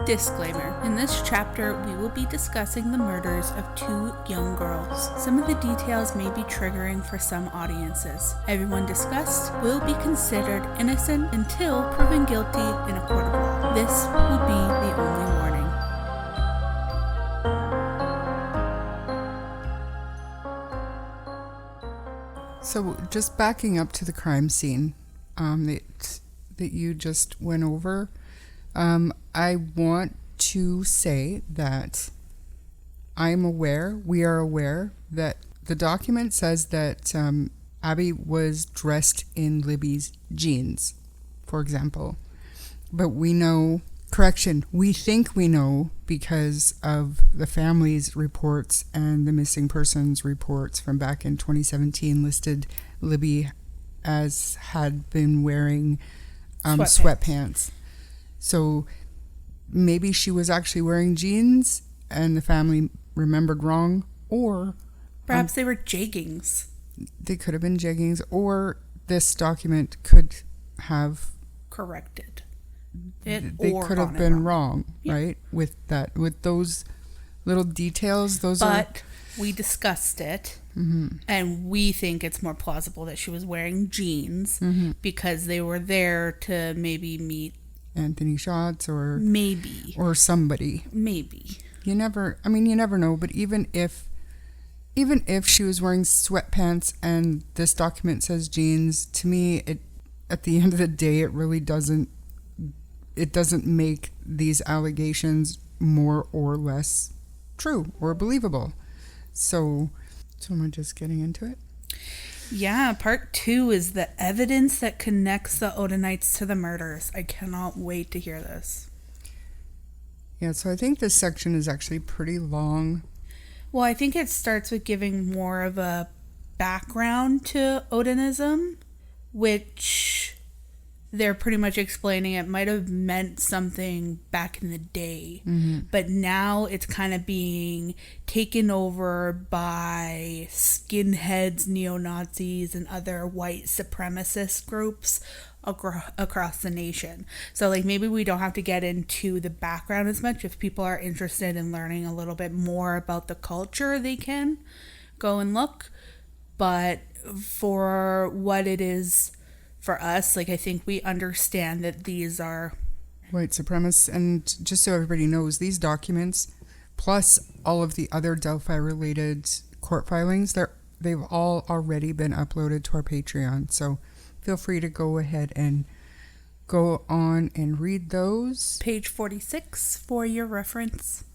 Disclaimer. In this chapter, we will be discussing the murders of 2 young girls. Some of the details may be triggering for some audiences. Everyone discussed will be considered innocent until proven guilty in a court of law. This will be the only warning. So just backing up to the crime scene that you just went over, I want to say that we are aware that the document says that Abby was dressed in Libby's jeans, for example. But we think we know because of the family's reports and the missing persons reports from back in 2017 listed Libby as had been wearing sweatpants. So maybe she was actually wearing jeans and the family remembered wrong, or perhaps they were jeggings. They could have been jeggings, or this document could have corrected it. They could have been wrong, right? With those little details. But we discussed it, and we think it's more plausible that she was wearing jeans because they were there to maybe meet Anthony Schatz or somebody. Maybe. You never know, but even if she was wearing sweatpants and this document says jeans, to me at the end of the day it really doesn't make these allegations more or less true or believable. So am I just getting into it? Yeah, part 2 is the evidence that connects the Odinites to the murders. I cannot wait to hear this. Yeah, so I think this section is actually pretty long. Well, I think it starts with giving more of a background to Odinism, which they're pretty much explaining it might have meant something back in the day, but now it's kind of being taken over by skinheads, neo-Nazis, and other white supremacist groups across the nation. So maybe we don't have to get into the background as much. If people are interested in learning a little bit more about the culture, they can go and look. But for what it is for us, I think we understand that these are white supremacists. And just so everybody knows, these documents, plus all of the other Delphi-related court filings, they've all already been uploaded to our Patreon. So feel free to go ahead and go on and read those. Page 46 for your reference.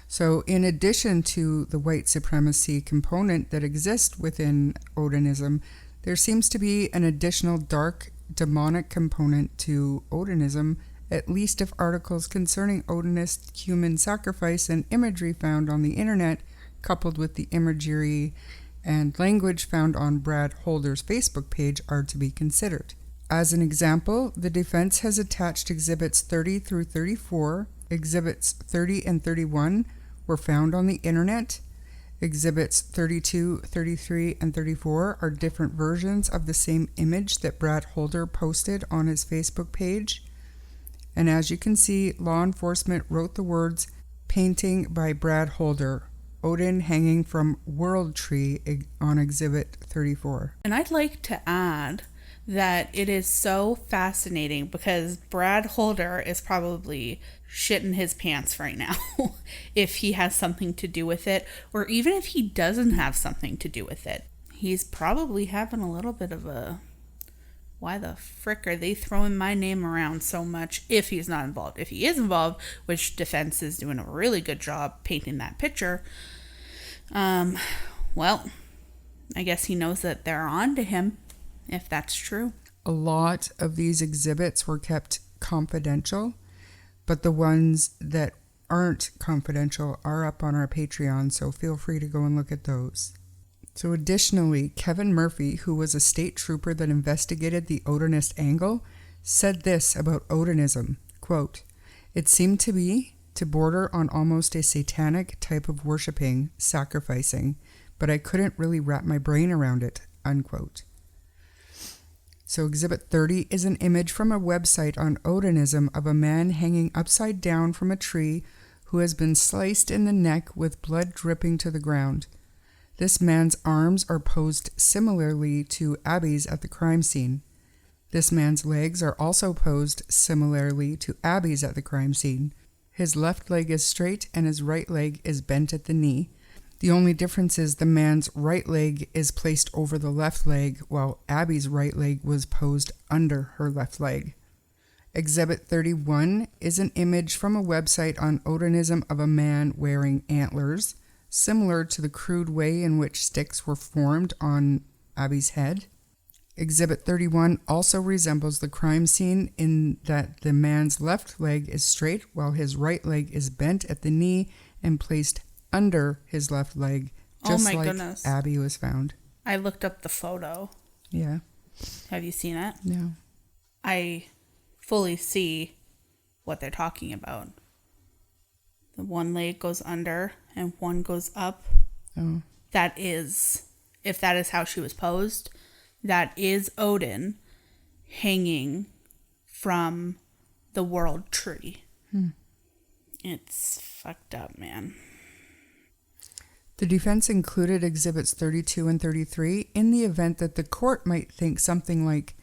So in addition to the white supremacy component that exists within Odinism, there seems to be an additional dark demonic component to Odinism, at least if articles concerning Odinist human sacrifice and imagery found on the internet, coupled with the imagery and language found on Brad Holder's Facebook page, are to be considered. As an example, the defense has attached Exhibits 30 through 34. Exhibits 30 and 31 were found on the internet. Exhibits 32, 33, and 34 are different versions of the same image that Brad Holder posted on his Facebook page. And as you can see, law enforcement wrote the words, "Painting by Brad Holder, Odin hanging from World Tree" on Exhibit 34. And I'd like to add that it is so fascinating because Brad Holder is probably shitting his pants right now if he has something to do with it, or even if he doesn't have something to do with it. He's probably having a little bit of a, why the frick are they throwing my name around so much if he's not involved? If he is involved, which defense is doing a really good job painting that picture, well, I guess he knows that they're on to him, if that's true. A lot of these exhibits were kept confidential, but the ones that aren't confidential are up on our Patreon, so feel free to go and look at those. So additionally, Kevin Murphy, who was a state trooper that investigated the Odinist angle, said this about Odinism, quote, "It seemed to me to border on almost a satanic type of worshipping, sacrificing, but I couldn't really wrap my brain around it," unquote. So Exhibit 30 is an image from a website on Odinism of a man hanging upside down from a tree who has been sliced in the neck with blood dripping to the ground. This man's arms are posed similarly to Abby's at the crime scene. This man's legs are also posed similarly to Abby's at the crime scene. His left leg is straight and his right leg is bent at the knee. The only difference is the man's right leg is placed over the left leg, while Abby's right leg was posed under her left leg. Exhibit 31 is an image from a website on Odinism of a man wearing antlers, similar to the crude way in which sticks were formed on Abby's head. Exhibit 31 also resembles the crime scene in that the man's left leg is straight while his right leg is bent at the knee and placed under his left leg, just like goodness. Abby was found. I looked up the photo. Yeah. Have you seen it? No. I fully see what they're talking about. The one leg goes under and one goes up. Oh. That is, if that is how she was posed, that is Odin hanging from the world tree. It's fucked up, man. The defense included Exhibits 32 and 33 in the event that the court might think something like,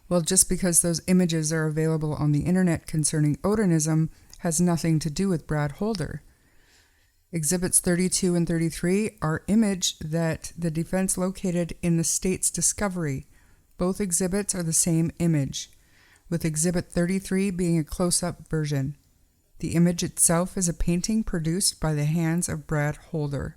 well, just because those images are available on the internet concerning Odinism has nothing to do with Brad Holder. Exhibits 32 and 33 are image that the defense located in the state's discovery. Both exhibits are the same image, with Exhibit 33 being a close-up version. The image itself is a painting produced by the hands of Brad Holder.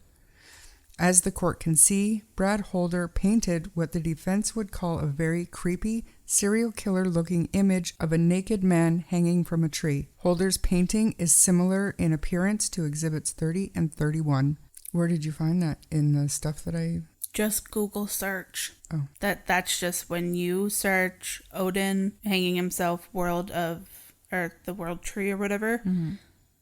As the court can see, Brad Holder painted what the defense would call a very creepy, serial killer-looking image of a naked man hanging from a tree. Holder's painting is similar in appearance to Exhibits 30 and 31. Where did you find that? In the stuff that I... Just Google search. Oh. That's just when you search Odin hanging himself the world tree or whatever. Mm-hmm.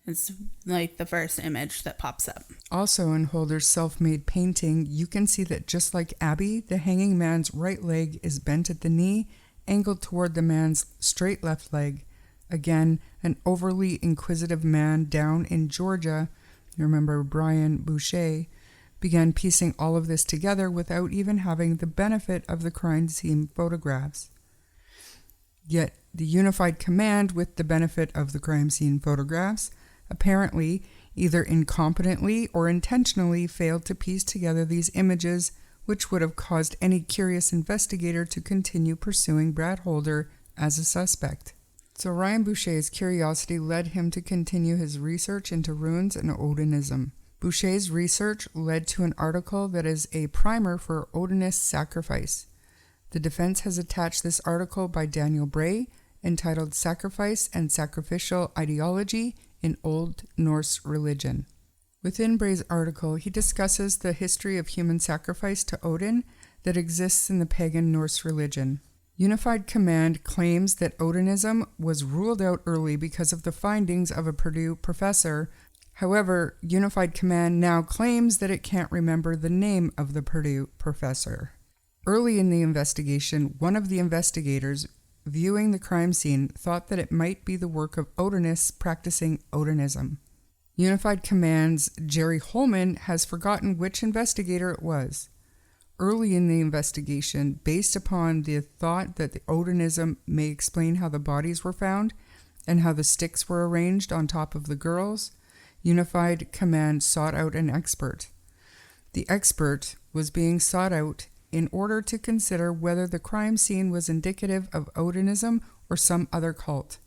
It's like the first image that pops up. Also in Holder's self-made painting, you can see that just like Abby, the hanging man's right leg is bent at the knee, angled toward the man's straight left leg. Again, an overly inquisitive man down in Georgia, you remember Brian Boucher, began piecing all of this together without even having the benefit of the crime scene photographs. Yet the unified command with the benefit of the crime scene photographs apparently either incompetently or intentionally failed to piece together these images, which would have caused any curious investigator to continue pursuing Brad Holder as a suspect. So Ryan Boucher's curiosity led him to continue his research into runes and Odinism. Boucher's research led to an article that is a primer for Odinist sacrifice. The defense has attached this article by Daniel Bray entitled Sacrifice and Sacrificial Ideology in Old Norse Religion. Within Bray's article, he discusses the history of human sacrifice to Odin that exists in the pagan Norse religion. Unified Command claims that Odinism was ruled out early because of the findings of a Purdue professor. However, Unified Command now claims that it can't remember the name of the Purdue professor. Early in the investigation, one of the investigators viewing the crime scene thought that it might be the work of Odinists practicing Odinism. Unified Command's Jerry Holman has forgotten which investigator it was. Early in the investigation, based upon the thought that the Odinism may explain how the bodies were found and how the sticks were arranged on top of the girls, Unified Command sought out an expert. The expert was being sought out in order to consider whether the crime scene was indicative of Odinism or some other cult.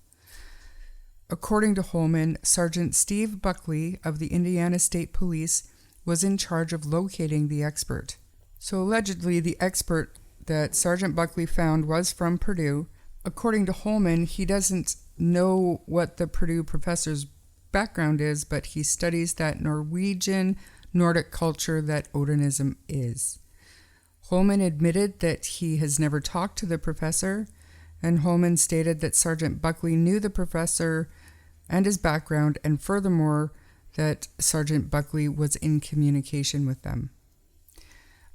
According to Holman, Sergeant Steve Buckley of the Indiana State Police was in charge of locating the expert. So allegedly, the expert that Sergeant Buckley found was from Purdue. According to Holman, he doesn't know what the Purdue professor's background is, but he studies that Norwegian Nordic culture that Odinism is. Holman admitted that he has never talked to the professor, and Holman stated that Sergeant Buckley knew the professor and his background, and furthermore, that Sergeant Buckley was in communication with them.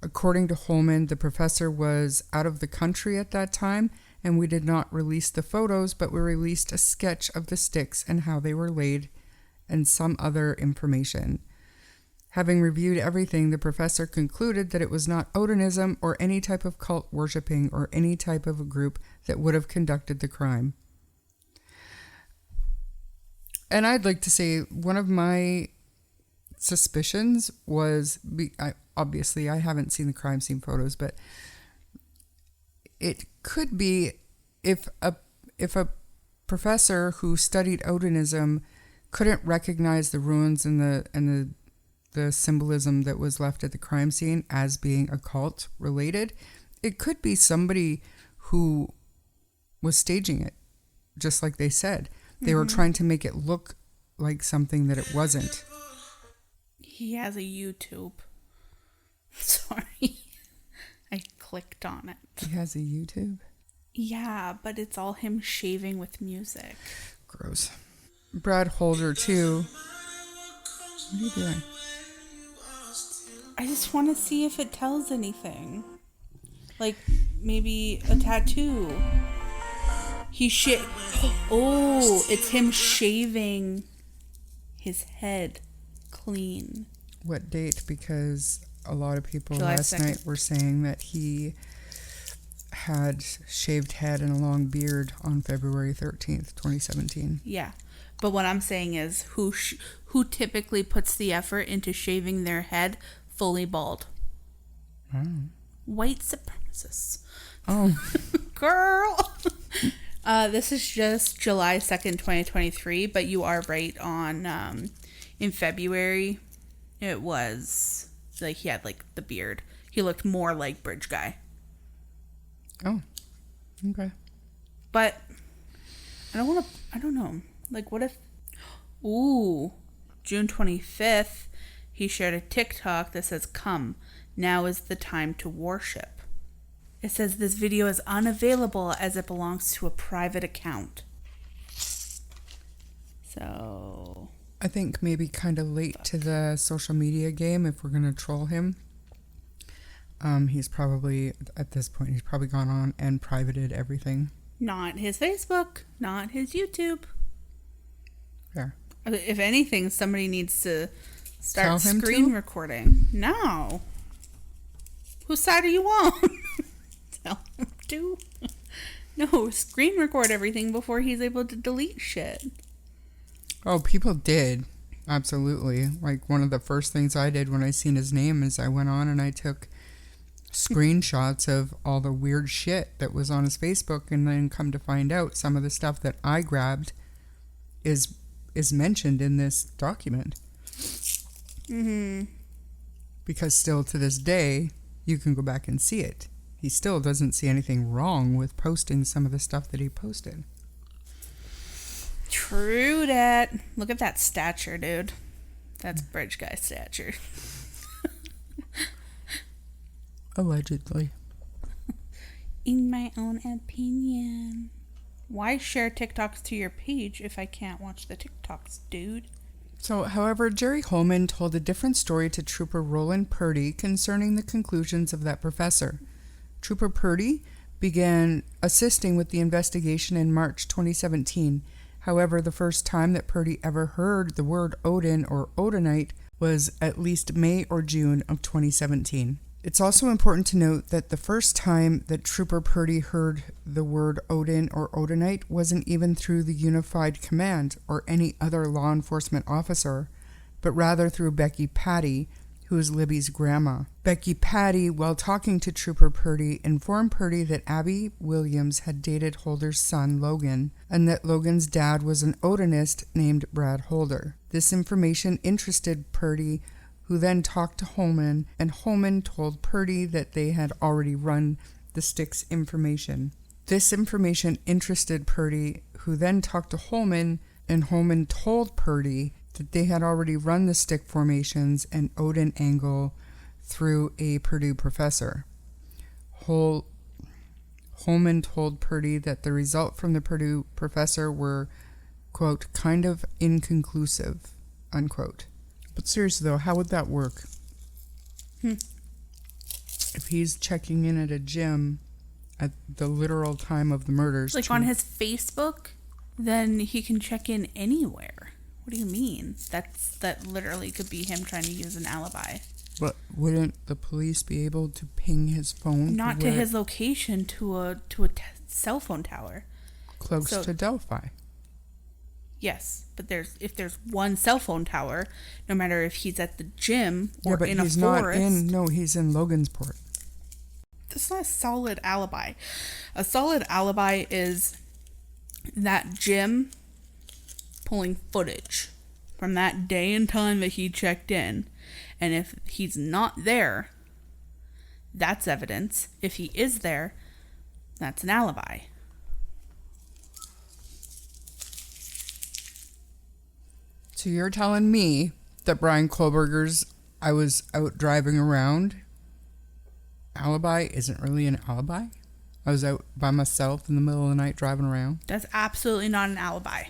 According to Holman, the professor was out of the country at that time and we did not release the photos, but we released a sketch of the sticks and how they were laid and some other information. Having reviewed everything, the professor concluded that it was not Odinism or any type of cult worshipping or any type of a group that would have conducted the crime. And I'd like to say one of my suspicions was, obviously I haven't seen the crime scene photos, but it could be if a professor who studied Odinism couldn't recognize the ruins and the symbolism that was left at the crime scene as being occult related, it could be somebody who was staging it, just like they said. They were trying to make it look like something that it wasn't. He has a YouTube. Sorry. I clicked on it. He has a YouTube? Yeah, but it's all him shaving with music. Gross. Brad Holder, too. What are you doing? I just want to see if it tells anything. Like, maybe a tattoo. Oh, it's him shaving his head clean. What date? Because a lot of people July last 2nd. night were saying that he had shaved head and a long beard on February 13th, 2017. Yeah. But what I'm saying is who typically puts the effort into shaving their head fully bald? Oh. White supremacists. Oh. Girl. This is just July 2nd, 2023, but you are right on, in February, it was, like, he had, like, the beard. He looked more like Bridge Guy. Oh. Okay. But, I don't know. Like, what if, June 25th, he shared a TikTok that says, "Come, now is the time to worship." It says this video is unavailable as it belongs to a private account. So, I think maybe kind of late to the social media game if we're going to troll him. He's probably, at this point, he's probably gone on and privated everything. not his Facebook, not his YouTube. Yeah. If anything, somebody needs to start Tell him screen to? recording. No. Whose side are you on? Tell him to. No, screen record everything before he's able to delete shit. Oh, people did. Absolutely. Like, one of the first things I did when I seen his name is I went on and I took screenshots of all the weird shit that was on his Facebook, and then come to find out some of the stuff that I grabbed is mentioned in this document. Mm-hmm. Because still to this day, you can go back and see it. He still doesn't see anything wrong with posting some of the stuff that he posted. True that. Look at that stature, dude. That's Bridge Guy stature. Allegedly. In my own opinion. Why share TikToks to your page if I can't watch the TikToks, dude? So, however, Jerry Holman told a different story to Trooper Roland Purdy concerning the conclusions of that professor. Trooper Purdy began assisting with the investigation in March 2017. However, the first time that Purdy ever heard the word Odin or Odinite was at least May or June of 2017. It's also important to note that the first time that Trooper Purdy heard the word Odin or Odinite wasn't even through the Unified Command or any other law enforcement officer, but rather through Becky Patty, who is Libby's grandma. Becky Patty, while talking to Trooper Purdy, informed Purdy that Abby Williams had dated Holder's son, Logan, and that Logan's dad was an Odinist named Brad Holder. This information interested Purdy, who then talked to Holman, and Holman told Purdy that they had already run the sticks information. This information interested Purdy, who then talked to Holman, and Holman told Purdy that they had already run the stick formations and Odin angle through a Purdue professor. Holman told Purdy that the result from the Purdue professor were, quote, kind of inconclusive, unquote. But seriously though, how would that work? If he's checking in at a gym at the literal time of the murders. Like on his Facebook, then he can check in anywhere. What do you mean? That literally could be him trying to use an alibi. But wouldn't the police be able to ping his phone? Not to his location, to a cell phone tower. Close to Delphi. Yes, but if there's one cell phone tower, no matter if he's at the gym or in a forest. He's in Logansport. That's not a solid alibi. A solid alibi is that gym pulling footage from that day and time that he checked in. And if he's not there, that's evidence. If he is there, that's an alibi. So you're telling me that Brian Kohlberger's I was out driving around alibi isn't really an alibi? I was out by myself in the middle of the night driving around. That's absolutely not an alibi.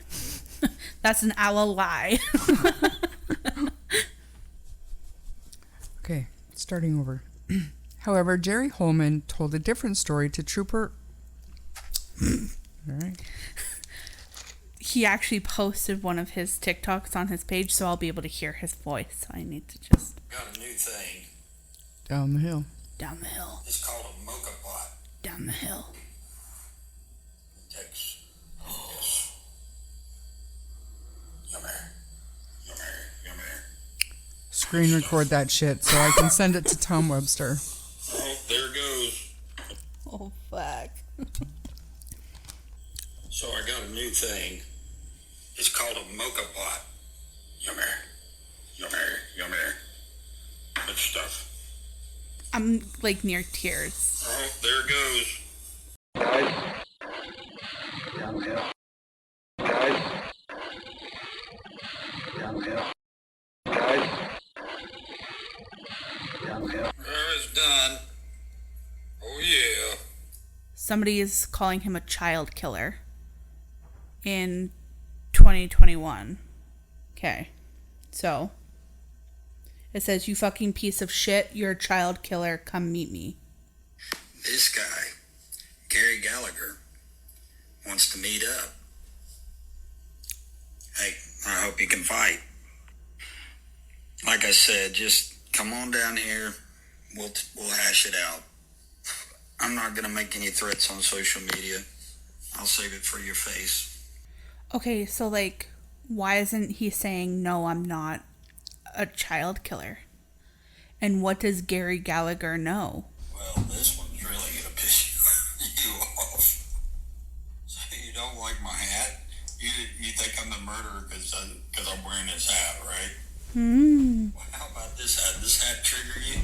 That's an alibi. Okay, starting over. However, Jerry Holman told a different story to Trooper... All right. He actually posted one of his TikToks on his page, so I'll be able to hear his voice. So I need to just... Got a new thing. Down the hill. Down the hill. It's called a mocha pot. Down the hill. It takes this. Yummy. Yummy. Yummy. Screen record that shit so I can send it to Tom Webster. Oh, there it goes. Oh, fuck. So I got a new thing. It's called a mocha pot. Yummy. Yummy. Yummy. Good stuff. I'm like near tears. Oh, there it goes. Guys. Down the hill. Guys. Down the hill. Guys. Down the hill. It's done. Oh, yeah. Somebody is calling him a child killer in 2021. Okay. So, it says, "You fucking piece of shit, you're a child killer, come meet me." This guy, Gary Gallagher, wants to meet up. Hey, I hope you can fight. Like I said, just come on down here. We'll hash it out. I'm not going to make any threats on social media. I'll save it for your face. Okay, so like, why isn't he saying, "No, I'm not a child killer"? And what does Gary Gallagher know? Well, this one's really going to piss you off. So you don't like my hat? You think I'm the murderer because I'm wearing this hat, right? Well, how about this hat? Does this hat trigger you?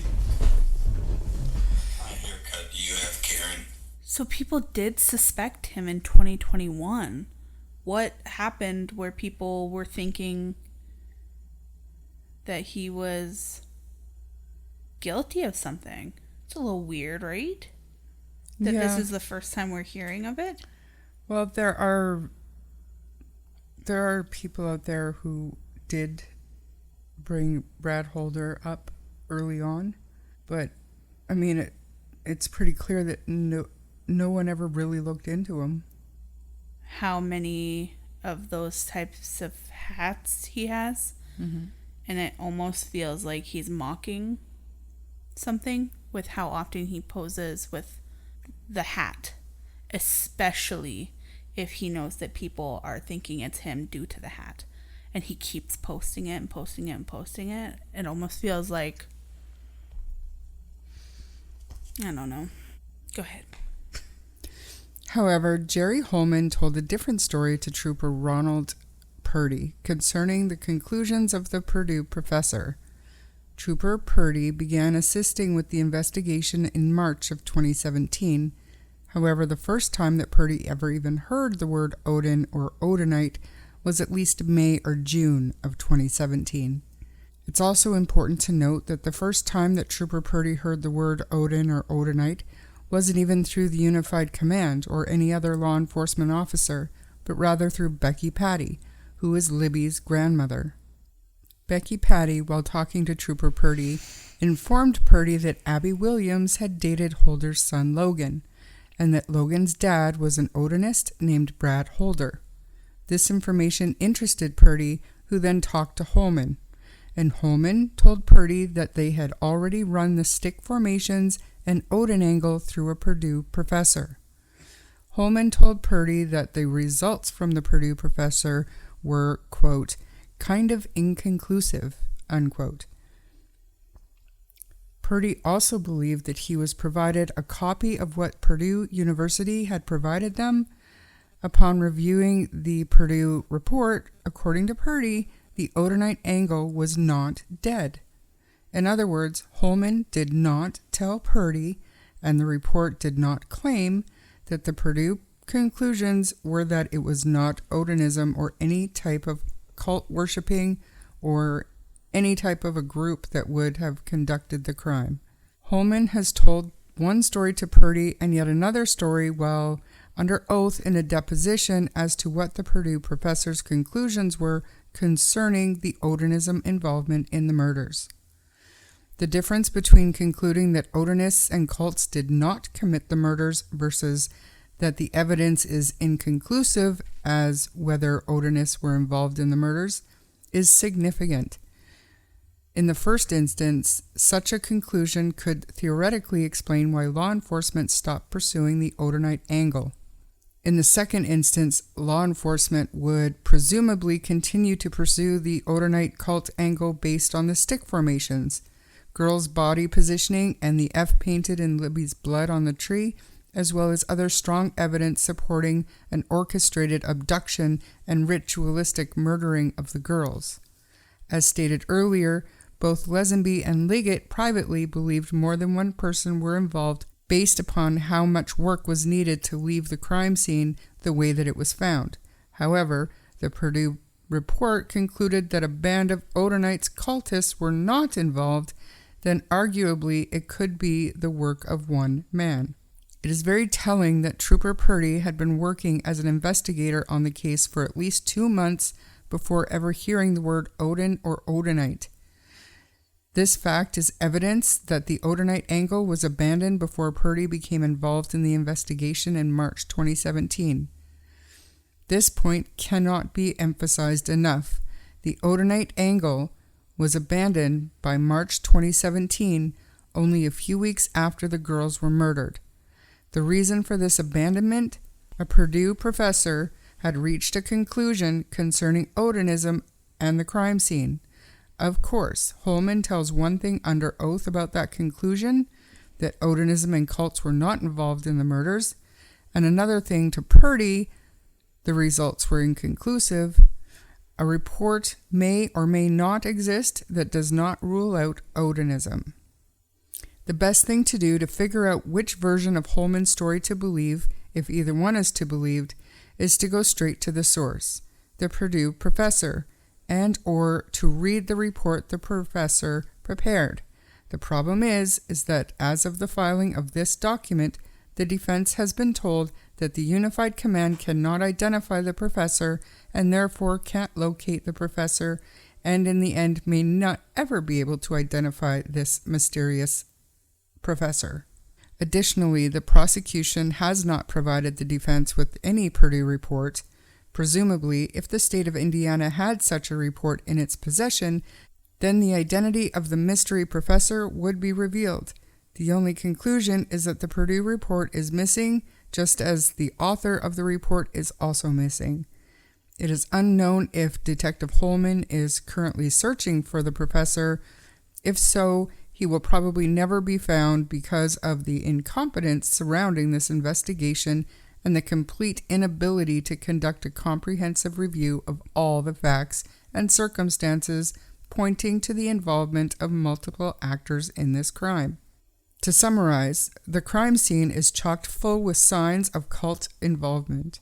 What kind of haircut do you have, Karen? So people did suspect him in 2021. What happened where people were thinking that he was guilty of something? It's a little weird, right? That Yeah. this is the first time we're hearing of it? Well, there are people out there who did bring Brad Holder up early on, but I mean it's pretty clear that no one ever really looked into him. How many of those types of hats he has? Mm-hmm. And it almost feels like he's mocking something with how often he poses with the hat, especially if he knows that people are thinking it's him due to the hat. And he keeps posting it and posting it and posting it. It almost feels like, I don't know. Go ahead. However, Jerry Holman told a different story to Trooper Ronald Purdy concerning the conclusions of the Purdue professor. Trooper Purdy began assisting with the investigation in March of 2017. However, the first time that Purdy ever even heard the word Odin or Odinite was at least May or June of 2017. It's also important to note that the first time that Trooper Purdy heard the word Odin or Odinite wasn't even through the Unified Command or any other law enforcement officer, but rather through Becky Patty, who is Libby's grandmother. Becky Patty, while talking to Trooper Purdy, informed Purdy that Abby Williams had dated Holder's son Logan, and that Logan's dad was an Odinist named Brad Holder. This information interested Purdy, who then talked to Holman, and Holman told Purdy that they had already run the stick formations and Odin angle through a Purdue professor. Holman told Purdy that the results from the Purdue professor were, quote, kind of inconclusive, unquote. Purdy also believed that he was provided a copy of what Purdue University had provided them. Upon reviewing the Purdue report, according to Purdy, the Odinite angle was not dead. In other words, Holman did not tell Purdy, and the report did not claim, that the Purdue conclusions were that it was not Odinism or any type of cult worshipping or any type of a group that would have conducted the crime. Holman has told one story to Purdy and yet another story while under oath in a deposition as to what the Purdue professor's conclusions were concerning the Odinism involvement in the murders. The difference between concluding that Odinists and cults did not commit the murders versus that the evidence is inconclusive as whether Odinists were involved in the murders is significant. In the first instance, such a conclusion could theoretically explain why law enforcement stopped pursuing the Odinite angle. In the second instance, law enforcement would presumably continue to pursue the Odinite cult angle based on the stick formations, girl's body positioning, and the F painted in Libby's blood on the tree, as well as other strong evidence supporting an orchestrated abduction and ritualistic murdering of the girls. As stated earlier, both Lesenby and Liggett privately believed more than one person were involved based upon how much work was needed to leave the crime scene the way that it was found. However, the Purdue report concluded that a band of Odinites cultists were not involved, then arguably it could be the work of one man. It is very telling that Trooper Purdy had been working as an investigator on the case for at least 2 months before ever hearing the word Odin or Odinite. This fact is evidence that the Odinite angle was abandoned before Purdy became involved in the investigation in March 2017. This point cannot be emphasized enough. The Odinite angle was abandoned by March 2017, only a few weeks after the girls were murdered. The reason for this abandonment? A Purdue professor had reached a conclusion concerning Odinism and the crime scene. Of course, Holman tells one thing under oath about that conclusion, that Odinism and cults were not involved in the murders, and another thing to Purdy, the results were inconclusive. A report may or may not exist that does not rule out Odinism. The best thing to do to figure out which version of Holman's story to believe, if either one is to be believed, is to go straight to the source, the Purdue professor, and or to read the report the professor prepared. The problem is that as of the filing of this document, the defense has been told that the Unified Command cannot identify the professor and therefore can't locate the professor, and in the end may not ever be able to identify this mysterious professor. Additionally, the prosecution has not provided the defense with any Purdue report. Presumably, if the state of Indiana had such a report in its possession, then the identity of the mystery professor would be revealed. The only conclusion is that the Purdue report is missing, just as the author of the report is also missing. It is unknown if Detective Holman is currently searching for the professor. If so, he will probably never be found because of the incompetence surrounding this investigation and the complete inability to conduct a comprehensive review of all the facts and circumstances pointing to the involvement of multiple actors in this crime. To summarize, the crime scene is chock full with signs of cult involvement.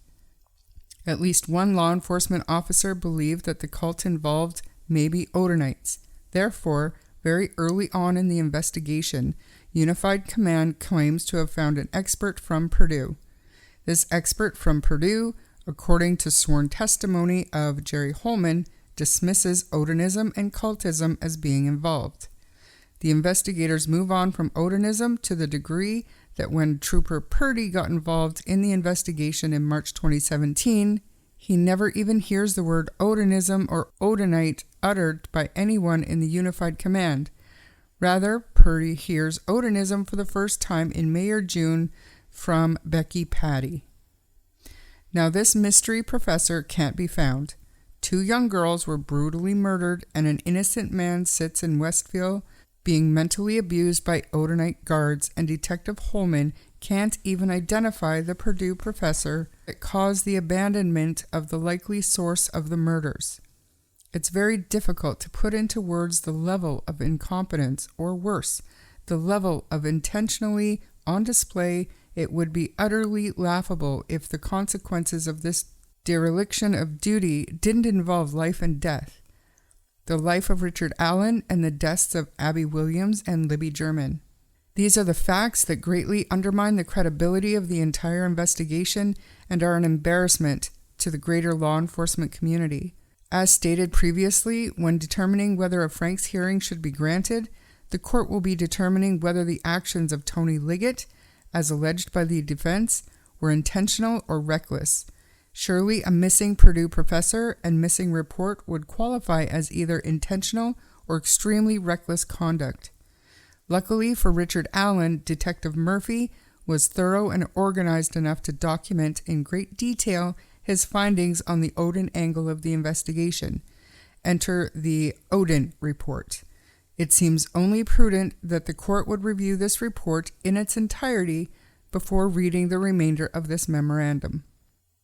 At least one law enforcement officer believed that the cult involved may be Odinites. Therefore, very early on in the investigation, Unified Command claims to have found an expert from Purdue. This expert from Purdue, according to sworn testimony of Jerry Holman, dismisses Odinism and cultism as being involved. The investigators move on from Odinism to the degree that when Trooper Purdy got involved in the investigation in March 2017, he never even hears the word Odinism or Odinite uttered by anyone in the Unified Command. Rather, Purdy hears Odinism for the first time in May or June from Becky Patty. Now, this mystery professor can't be found. 2 young girls were brutally murdered, and an innocent man sits in Westville being mentally abused by Odinite guards, and Detective Holman can't even identify the Purdue professor that caused the abandonment of the likely source of the murders. It's very difficult to put into words the level of incompetence, or worse, the level of intentionally on display. It would be utterly laughable if the consequences of this dereliction of duty didn't involve life and death. The life of Richard Allen and the deaths of Abby Williams and Libby German. These are the facts that greatly undermine the credibility of the entire investigation and are an embarrassment to the greater law enforcement community. As stated previously, when determining whether a Frank's hearing should be granted, the court will be determining whether the actions of Tony Liggett, as alleged by the defense, were intentional or reckless. Surely a missing Purdue professor and missing report would qualify as either intentional or extremely reckless conduct. Luckily for Richard Allen, Detective Murphy was thorough and organized enough to document in great detail his findings on the Odin angle of the investigation. Enter the Odin report. It seems only prudent that the court would review this report in its entirety before reading the remainder of this memorandum.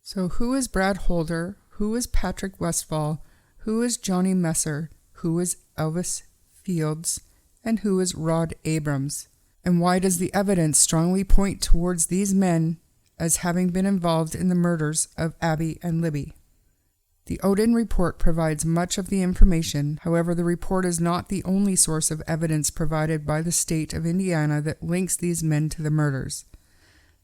So who is Brad Holder? Who is Patrick Westfall? Who is Johnny Messer? Who is Elvis Fields? And who is Rod Abrams? And why does the evidence strongly point towards these men as having been involved in the murders of Abby and Libby? The Odin report provides much of the information. However, the report is not the only source of evidence provided by the state of Indiana that links these men to the murders.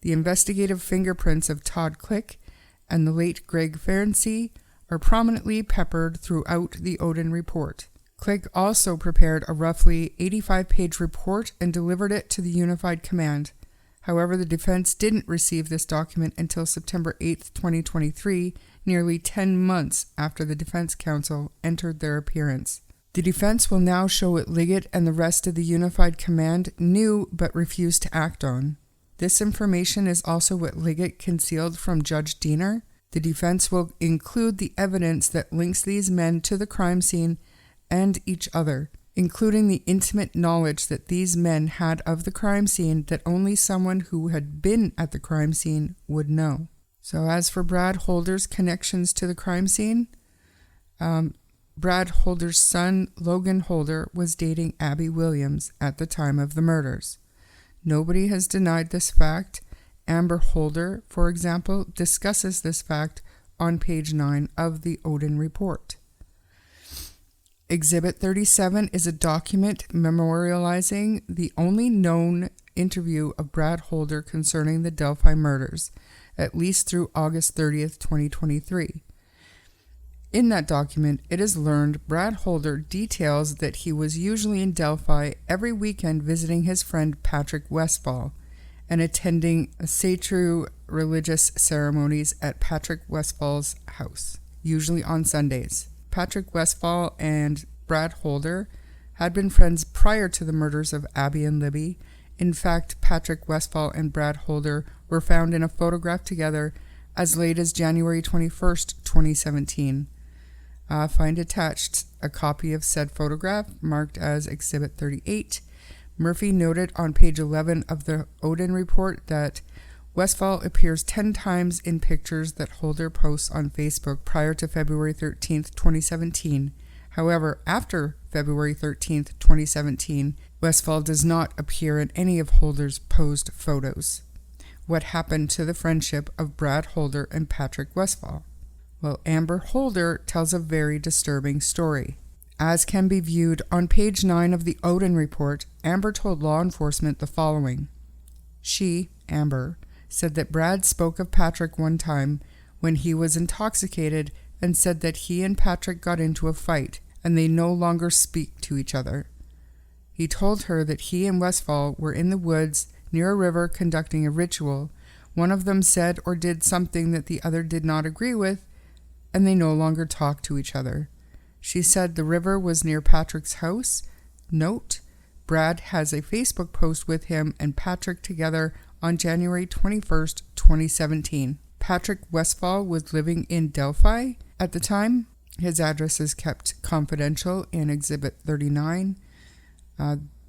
The investigative fingerprints of Todd Click and the late Greg Ferenczi are prominently peppered throughout the Odin report. Click also prepared a roughly 85-page report and delivered it to the Unified Command. However, the defense didn't receive this document until September 8, 2023, nearly 10 months after the defense counsel entered their appearance. The defense will now show what Liggett and the rest of the Unified Command knew but refused to act on. This information is also what Liggett concealed from Judge Diener. The defense will include the evidence that links these men to the crime scene and each other, including the intimate knowledge that these men had of the crime scene that only someone who had been at the crime scene would know. So as for Brad Holder's connections to the crime scene, Brad Holder's son, Logan Holder, was dating Abby Williams at the time of the murders. Nobody has denied this fact. Amber Holder, for example, discusses this fact on page 9 of the Odin report. Exhibit 37 is a document memorializing the only known interview of Brad Holder concerning the Delphi murders, at least through August 30th, 2023. In that document, it is learned Brad Holder details that he was usually in Delphi every weekend visiting his friend Patrick Westfall and attending sacred religious ceremonies at Patrick Westfall's house, usually on Sundays. Patrick Westfall and Brad Holder had been friends prior to the murders of Abby and Libby. In fact, Patrick Westfall and Brad Holder were found in a photograph together as late as January 21st, 2017. Find attached a copy of said photograph marked as Exhibit 38. Murphy noted on page 11 of the Odin report that Westfall appears 10 times in pictures that Holder posts on Facebook prior to February 13th, 2017. However, after February 13th, 2017, Westfall does not appear in any of Holder's posed photos. What happened to the friendship of Brad Holder and Patrick Westfall? Well, Amber Holder tells a very disturbing story. As can be viewed on page 9 of the Odin report, Amber told law enforcement the following. She, Amber, said that Brad spoke of Patrick one time when he was intoxicated and said that he and Patrick got into a fight and they no longer speak to each other. He told her that he and Westfall were in the woods near a river conducting a ritual. One of them said or did something that the other did not agree with, and they no longer talked to each other. She said the river was near Patrick's house. Note, Brad has a Facebook post with him and Patrick together on January 21st, 2017. Patrick Westfall was living in Delphi at the time. His address is kept confidential in Exhibit 39.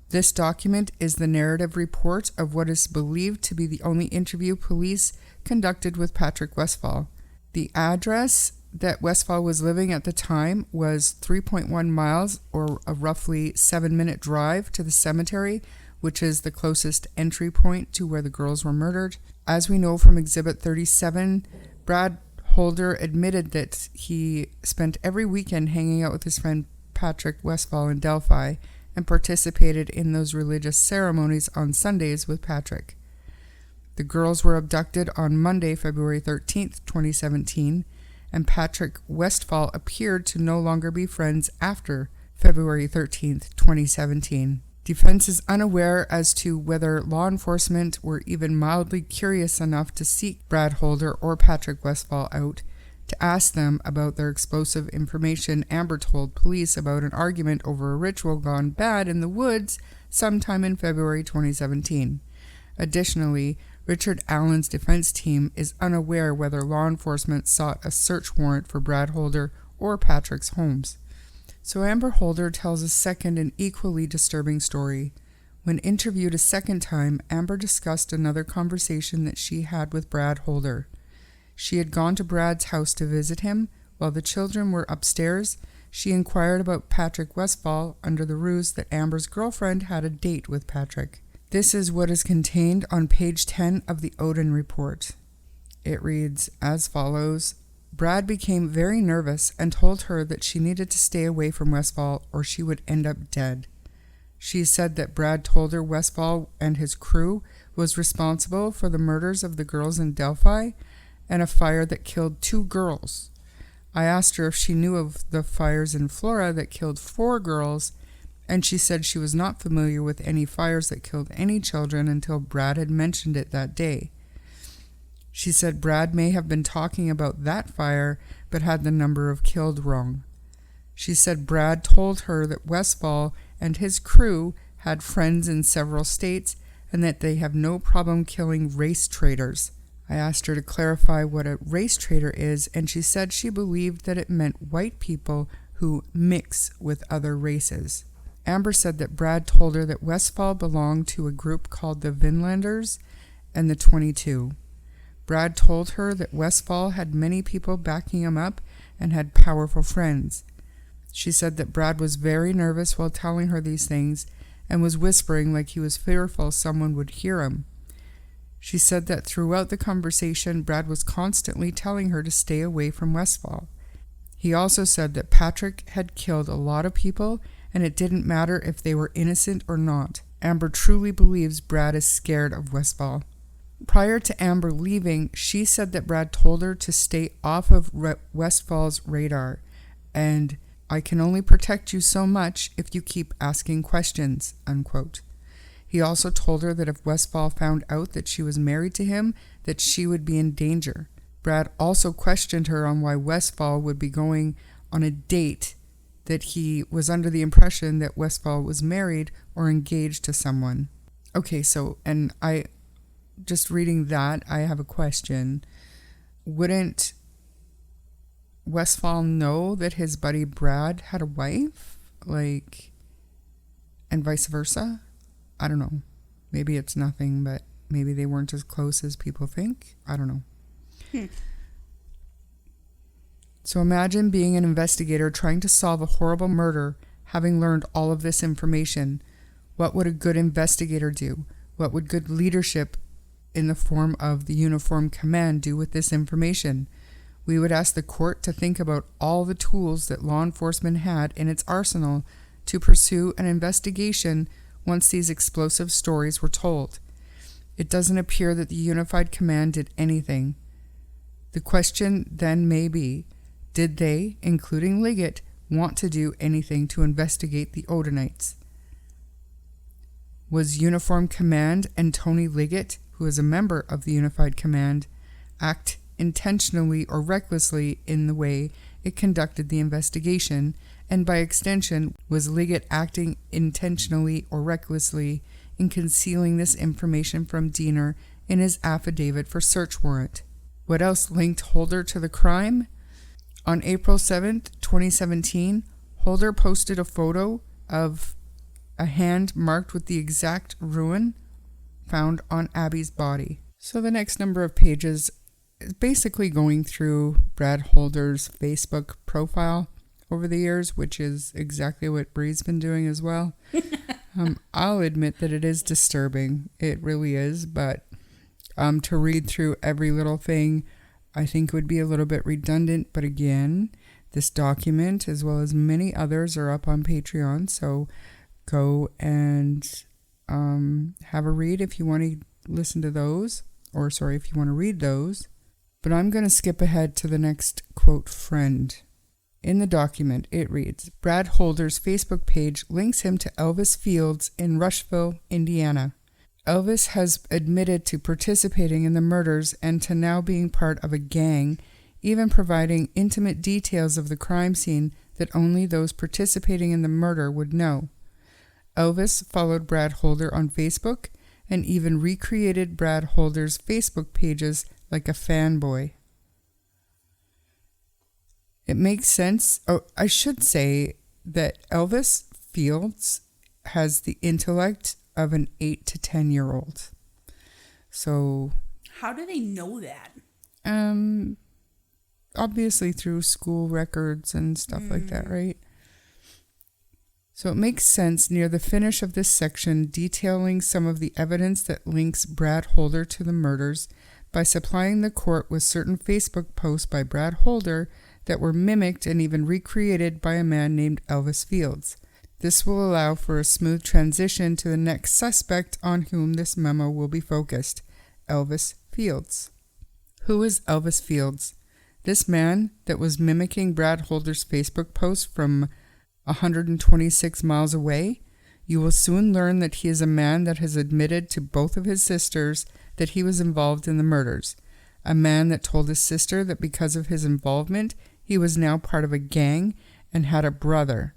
This document is the narrative report of what is believed to be the only interview police conducted with Patrick Westfall. The address that Westfall was living at the time was 3.1 miles, or a roughly 7-minute drive to the cemetery, which is the closest entry point to where the girls were murdered. As we know from Exhibit 37, Brad Holder admitted that he spent every weekend hanging out with his friend Patrick Westfall in Delphi and participated in those religious ceremonies on Sundays with Patrick. The girls were abducted on Monday, February 13th, 2017, and Patrick Westfall appeared to no longer be friends after February 13th, 2017. Defense is unaware as to whether law enforcement were even mildly curious enough to seek Brad Holder or Patrick Westfall out to ask them about their explosive information Amber told police about an argument over a ritual gone bad in the woods sometime in February 2017. Additionally, Richard Allen's defense team is unaware whether law enforcement sought a search warrant for Brad Holder or Patrick's homes. So Amber Holder tells a second and equally disturbing story. When interviewed a second time, Amber discussed another conversation that she had with Brad Holder. She had gone to Brad's house to visit him. While the children were upstairs, she inquired about Patrick Westfall under the ruse that Amber's girlfriend had a date with Patrick. This is what is contained on page 10 of the Odin report. It reads as follows: Brad became very nervous and told her that she needed to stay away from Westfall or she would end up dead. She said that Brad told her Westfall and his crew was responsible for the murders of the girls in Delphi and a fire that killed 2 girls. I asked her if she knew of the fires in Florida that killed 4 girls, and she said she was not familiar with any fires that killed any children until Brad had mentioned it that day. She said Brad may have been talking about that fire, but had the number of killed wrong. She said Brad told her that Westfall and his crew had friends in several states and that they have no problem killing race traitors. I asked her to clarify what a race traitor is, and she said she believed that it meant white people who mix with other races. Amber said that Brad told her that Westfall belonged to a group called the Vinlanders and the 22. Brad told her that Westfall had many people backing him up and had powerful friends. She said that Brad was very nervous while telling her these things and was whispering like he was fearful someone would hear him. She said that throughout the conversation, Brad was constantly telling her to stay away from Westfall. He also said that Patrick had killed a lot of people and it didn't matter if they were innocent or not. Amber truly believes Brad is scared of Westfall. Prior to Amber leaving, she said that Brad told her to stay off of Westfall's radar, and I can only protect you so much if you keep asking questions, unquote. He also told her that if Westfall found out that she was married to him, that she would be in danger. Brad also questioned her on why Westfall would be going on a date, that he was under the impression that Westfall was married or engaged to someone. Okay, so, and just reading that, I have a question. Wouldn't Westfall know that his buddy Brad had a wife? And vice versa? I don't know. Maybe it's nothing, but maybe they weren't as close as people think. I don't know. So imagine being an investigator trying to solve a horrible murder, having learned all of this information. What would a good investigator do? What would good leadership in the form of the Uniform Command do with this information? We would ask the court to think about all the tools that law enforcement had in its arsenal to pursue an investigation once these explosive stories were told. It doesn't appear that the Unified Command did anything. The question then may be, did they, including Liggett, want to do anything to investigate the Odinites? Was Uniform Command and Tony Liggett, who is a member of the Unified Command, act intentionally or recklessly in the way it conducted the investigation, and by extension, was Liggett acting intentionally or recklessly in concealing this information from Diener in his affidavit for search warrant? What else linked Holder to the crime? On April 7th, 2017, Holder posted a photo of a hand marked with the exact ruin found on Abby's body. So the next number of pages is basically going through Brad Holder's Facebook profile over the years, which is exactly what Bree's been doing as well. I'll admit that it is disturbing. It really is, but to read through every little thing, I think would be a little bit redundant. But again, this document, as well as many others, are up on Patreon, so go and have a read if you want to listen to those, or sorry, if you want to read those. But I'm going to skip ahead to the next quote friend. In the document, it reads, Brad Holder's Facebook page links him to Elvis Fields in Rushville, Indiana. Elvis has admitted to participating in the murders and to now being part of a gang, even providing intimate details of the crime scene that only those participating in the murder would know. Elvis followed Brad Holder on Facebook and even recreated Brad Holder's Facebook pages like a fanboy. It makes sense. Oh, I should say that Elvis Fields has the intellect of an 8 to 10-year-old. So, how do they know that? Obviously through school records and stuff like that, right? So it makes sense near the finish of this section detailing some of the evidence that links Brad Holder to the murders by supplying the court with certain Facebook posts by Brad Holder that were mimicked and even recreated by a man named Elvis Fields. This will allow for a smooth transition to the next suspect on whom this memo will be focused, Elvis Fields. Who is Elvis Fields? This man that was mimicking Brad Holder's Facebook post from 126 miles away? You will soon learn that he is a man that has admitted to both of his sisters that he was involved in the murders. A man that told his sister that because of his involvement, he was now part of a gang and had a brother.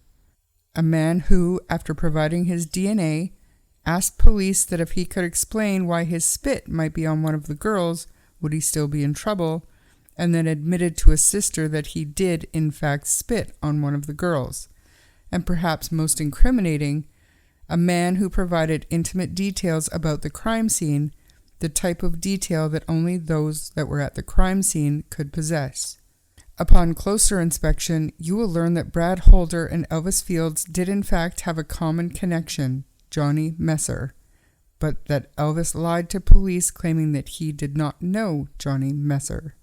A man who, after providing his DNA, asked police that if he could explain why his spit might be on one of the girls, would he still be in trouble, and then admitted to his sister that he did, in fact, spit on one of the girls. And perhaps most incriminating, a man who provided intimate details about the crime scene, the type of detail that only those that were at the crime scene could possess. Upon closer inspection, you will learn that Brad Holder and Elvis Fields did in fact have a common connection, Johnny Messer, but that Elvis lied to police claiming that he did not know Johnny Messer.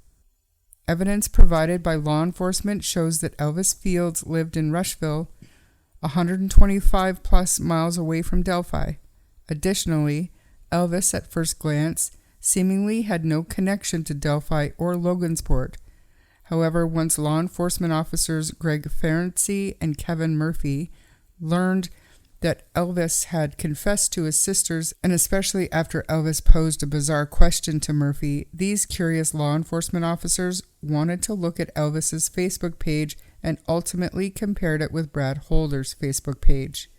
Evidence provided by law enforcement shows that Elvis Fields lived in Rushville, 125 plus miles away from Delphi. Additionally, Elvis, at first glance, seemingly had no connection to Delphi or Logansport. However, once law enforcement officers Greg Ferenczi and Kevin Murphy learned that Elvis had confessed to his sisters, and especially after Elvis posed a bizarre question to Murphy, these curious law enforcement officers wanted to look at Elvis's Facebook page and ultimately compared it with Brad Holder's Facebook page.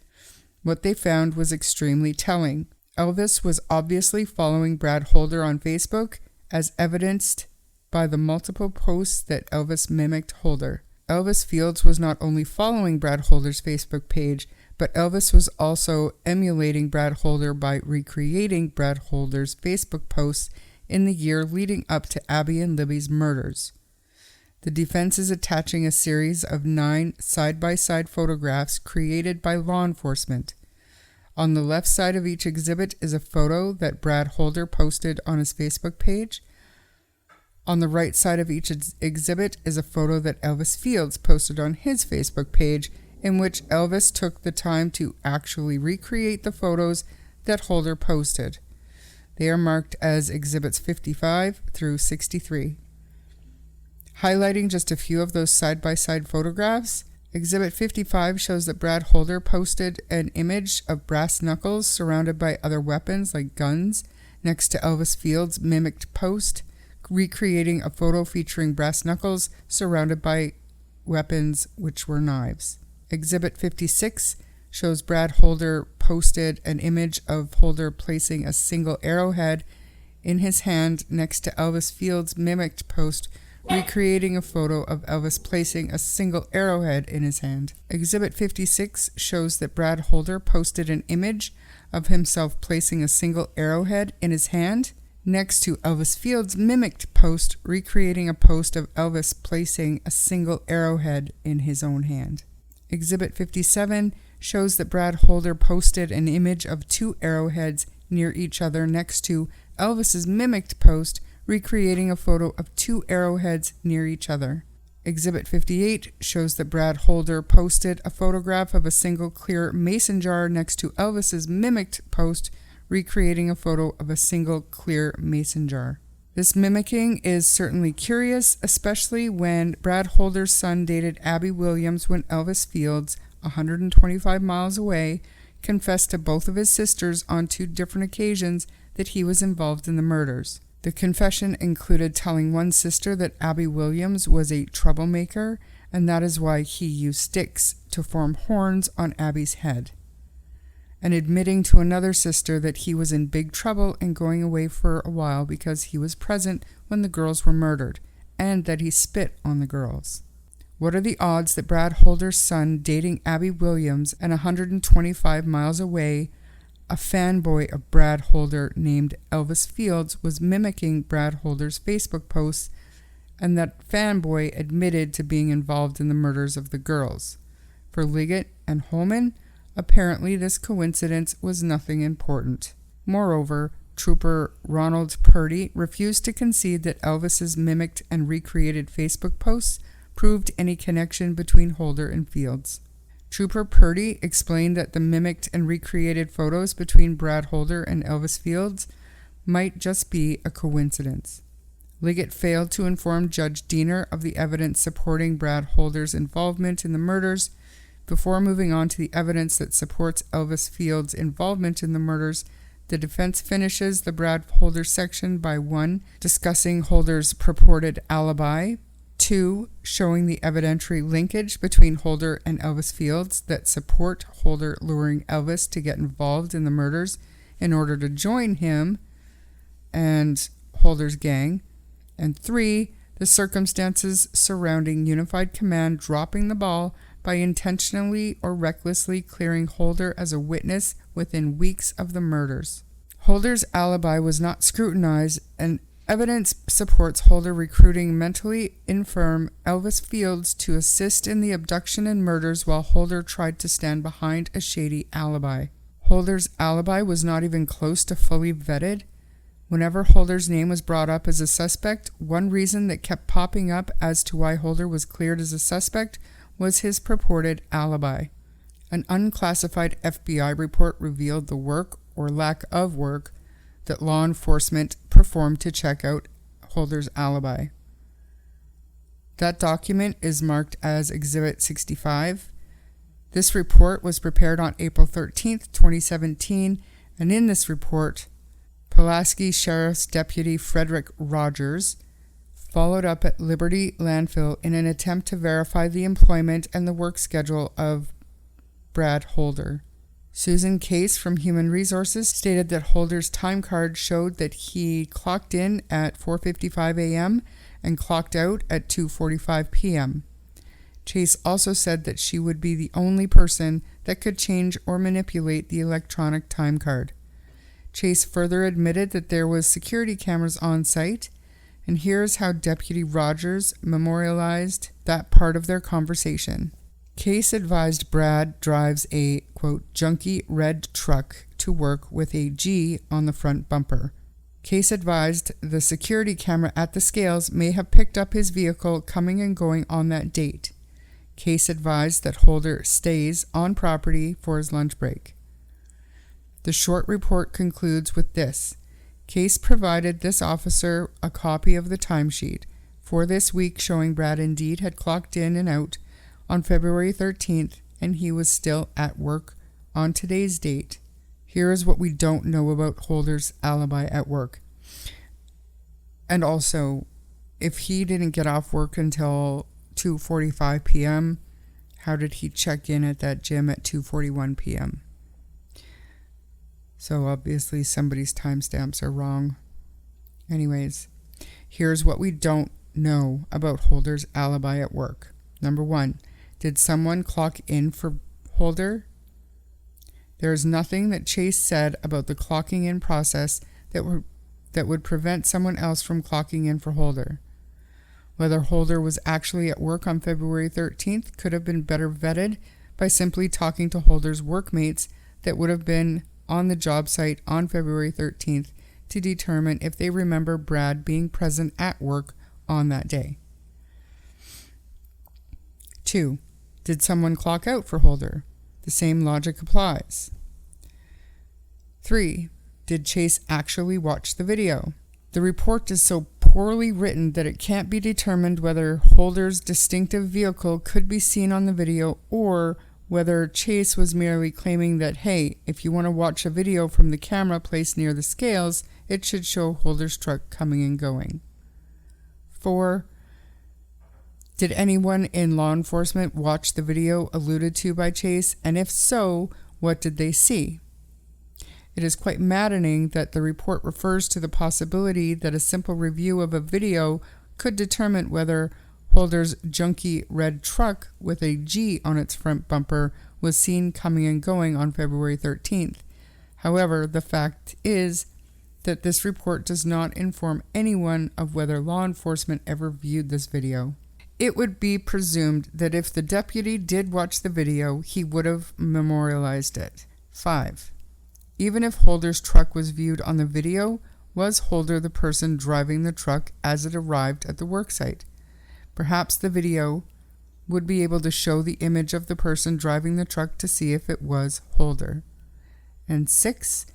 What they found was extremely telling. Elvis was obviously following Brad Holder on Facebook, as evidenced by the multiple posts that Elvis mimicked Holder. Elvis Fields was not only following Brad Holder's Facebook page, but Elvis was also emulating Brad Holder by recreating Brad Holder's Facebook posts in the year leading up to Abby and Libby's murders. The defense is attaching a series of 9 side-by-side photographs created by law enforcement. On the left side of each exhibit is a photo that Brad Holder posted on his Facebook page. On the right side of each exhibit is a photo that Elvis Fields posted on his Facebook page, in which Elvis took the time to actually recreate the photos that Holder posted. They are marked as exhibits 55 through 63. Highlighting just a few of those side-by-side photographs, Exhibit 55 shows that Brad Holder posted an image of brass knuckles surrounded by other weapons like guns next to Elvis Fields' mimicked post, recreating a photo featuring brass knuckles surrounded by weapons which were knives. Exhibit 56 shows Brad Holder posted an image of Holder placing a single arrowhead in his hand next to Elvis Fields' mimicked post, recreating a photo of Elvis placing a single arrowhead in his hand. Exhibit 56 shows that Brad Holder posted an image of himself placing a single arrowhead in his hand next to Elvis Fields' mimicked post, recreating a post of Elvis placing a single arrowhead in his own hand. Exhibit 57 shows that Brad Holder posted an image of two arrowheads near each other next to Elvis's mimicked post, recreating a photo of two arrowheads near each other. Exhibit 58 shows that Brad Holder posted a photograph of a single clear mason jar next to Elvis's mimicked post, recreating a photo of a single clear mason jar. This mimicking is certainly curious, especially when Brad Holder's son dated Abby Williams when Elvis Fields, 125 miles away, confessed to both of his sisters on two different occasions that he was involved in the murders. The confession included telling one sister that Abby Williams was a troublemaker, and that is why he used sticks to form horns on Abby's head, and admitting to another sister that he was in big trouble and going away for a while because he was present when the girls were murdered, and that he spit on the girls. What are the odds that Brad Holder's son dating Abby Williams and 125 miles away, a fanboy of Brad Holder named Elvis Fields, was mimicking Brad Holder's Facebook posts, and that fanboy admitted to being involved in the murders of the girls? For Liggett and Holman, apparently this coincidence was nothing important. Moreover, Trooper Ronald Purdy refused to concede that Elvis's mimicked and recreated Facebook posts proved any connection between Holder and Fields. Trooper Purdy explained that the mimicked and recreated photos between Brad Holder and Elvis Fields might just be a coincidence. Liggett failed to inform Judge Diener of the evidence supporting Brad Holder's involvement in the murders. Before moving on to the evidence that supports Elvis Fields' involvement in the murders, the defense finishes the Brad Holder section by 1. Discussing Holder's purported alibi, 2. Showing the evidentiary linkage between Holder and Elvis Fields that support Holder luring Elvis to get involved in the murders in order to join him and Holder's gang, and 3. The circumstances surrounding Unified Command dropping the ball by intentionally or recklessly clearing Holder as a witness within weeks of the murders. Holder's alibi was not scrutinized, and evidence supports Holder recruiting mentally infirm Elvis Fields to assist in the abduction and murders while Holder tried to stand behind a shady alibi. Holder's alibi was not even close to fully vetted. Whenever Holder's name was brought up as a suspect, one reason that kept popping up as to why Holder was cleared as a suspect was his purported alibi. An unclassified FBI report revealed the work or lack of work that law enforcement performed to check out Holder's alibi. That document is marked as Exhibit 65. This report was prepared on April 13th, 2017, and in this report, Pulaski Sheriff's Deputy Frederick Rogers followed up at Liberty Landfill in an attempt to verify the employment and the work schedule of Brad Holder. Susan Case from Human Resources stated that Holder's time card showed that he clocked in at 4:55 a.m. and clocked out at 2:45 p.m. Chase also said that she would be the only person that could change or manipulate the electronic time card. Chase further admitted that there was security cameras on site, and here's how Deputy Rogers memorialized that part of their conversation. Case advised Brad drives a, quote, junky red truck to work with a G on the front bumper. Case advised the security camera at the scales may have picked up his vehicle coming and going on that date. Case advised that Holder stays on property for his lunch break. The short report concludes with this. Case provided this officer a copy of the timesheet for this week showing Brad indeed had clocked in and out on February 13th, and he was still at work on today's date. Here is what we don't know about Holder's alibi at work. And also, if he didn't get off work until 2:45 p.m., how did he check in at that gym at 2:41 p.m.? So obviously somebody's timestamps are wrong. Anyways, here's what we don't know about Holder's alibi at work. Number 1, did someone clock in for Holder? There is nothing that Chase said about the clocking in process that would prevent someone else from clocking in for Holder. Whether Holder was actually at work on February 13th could have been better vetted by simply talking to Holder's workmates that would have been on the job site on February 13th to determine if they remember Brad being present at work on that day. 2. Did someone clock out for Holder? The same logic applies. 3. Did Chase actually watch the video? The report is so poorly written that it can't be determined whether Holder's distinctive vehicle could be seen on the video or whether Chase was merely claiming that, hey, if you want to watch a video from the camera placed near the scales, it should show Holder's truck coming and going. 4. Did anyone in law enforcement watch the video alluded to by Chase, and if so, what did they see? It is quite maddening that the report refers to the possibility that a simple review of a video could determine whether Holder's junky red truck with a G on its front bumper was seen coming and going on February 13th. However, the fact is that this report does not inform anyone of whether law enforcement ever viewed this video. It would be presumed that if the deputy did watch the video, he would have memorialized it. 5. Even if Holder's truck was viewed on the video, was Holder the person driving the truck as it arrived at the worksite? Perhaps the video would be able to show the image of the person driving the truck to see if it was Holder. And 6.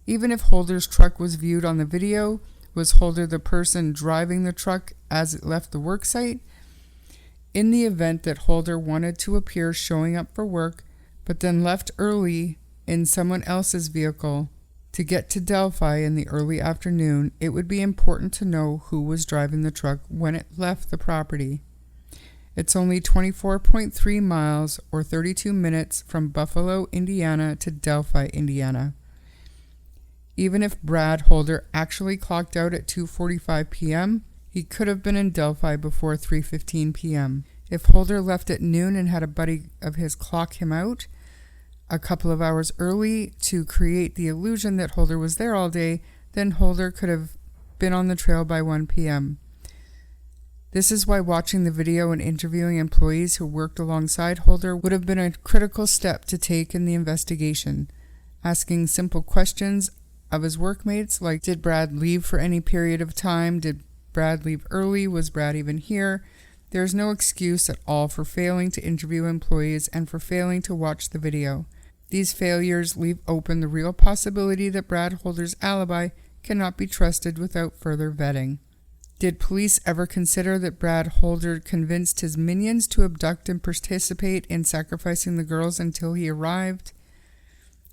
Even if Holder's truck was viewed on the video, was Holder the person driving the truck as it left the worksite? In the event that Holder wanted to appear showing up for work, but then left early in someone else's vehicle to get to Delphi in the early afternoon, it would be important to know who was driving the truck when it left the property. It's only 24.3 miles or 32 minutes from Buffalo, Indiana to Delphi, Indiana. Even if Brad Holder actually clocked out at 2:45 p.m., he could have been in Delphi before 3:15 p.m. If Holder left at noon and had a buddy of his clock him out a couple of hours early to create the illusion that Holder was there all day, then Holder could have been on the trail by 1 p.m. This is why watching the video and interviewing employees who worked alongside Holder would have been a critical step to take in the investigation. Asking simple questions of his workmates like, did Brad leave for any period of time? Did Brad leave early? Was Brad even here? There's no excuse at all for failing to interview employees and for failing to watch the video. These failures leave open the real possibility that Brad Holder's alibi cannot be trusted without further vetting. Did police ever consider that Brad Holder convinced his minions to abduct and participate in sacrificing the girls until he arrived?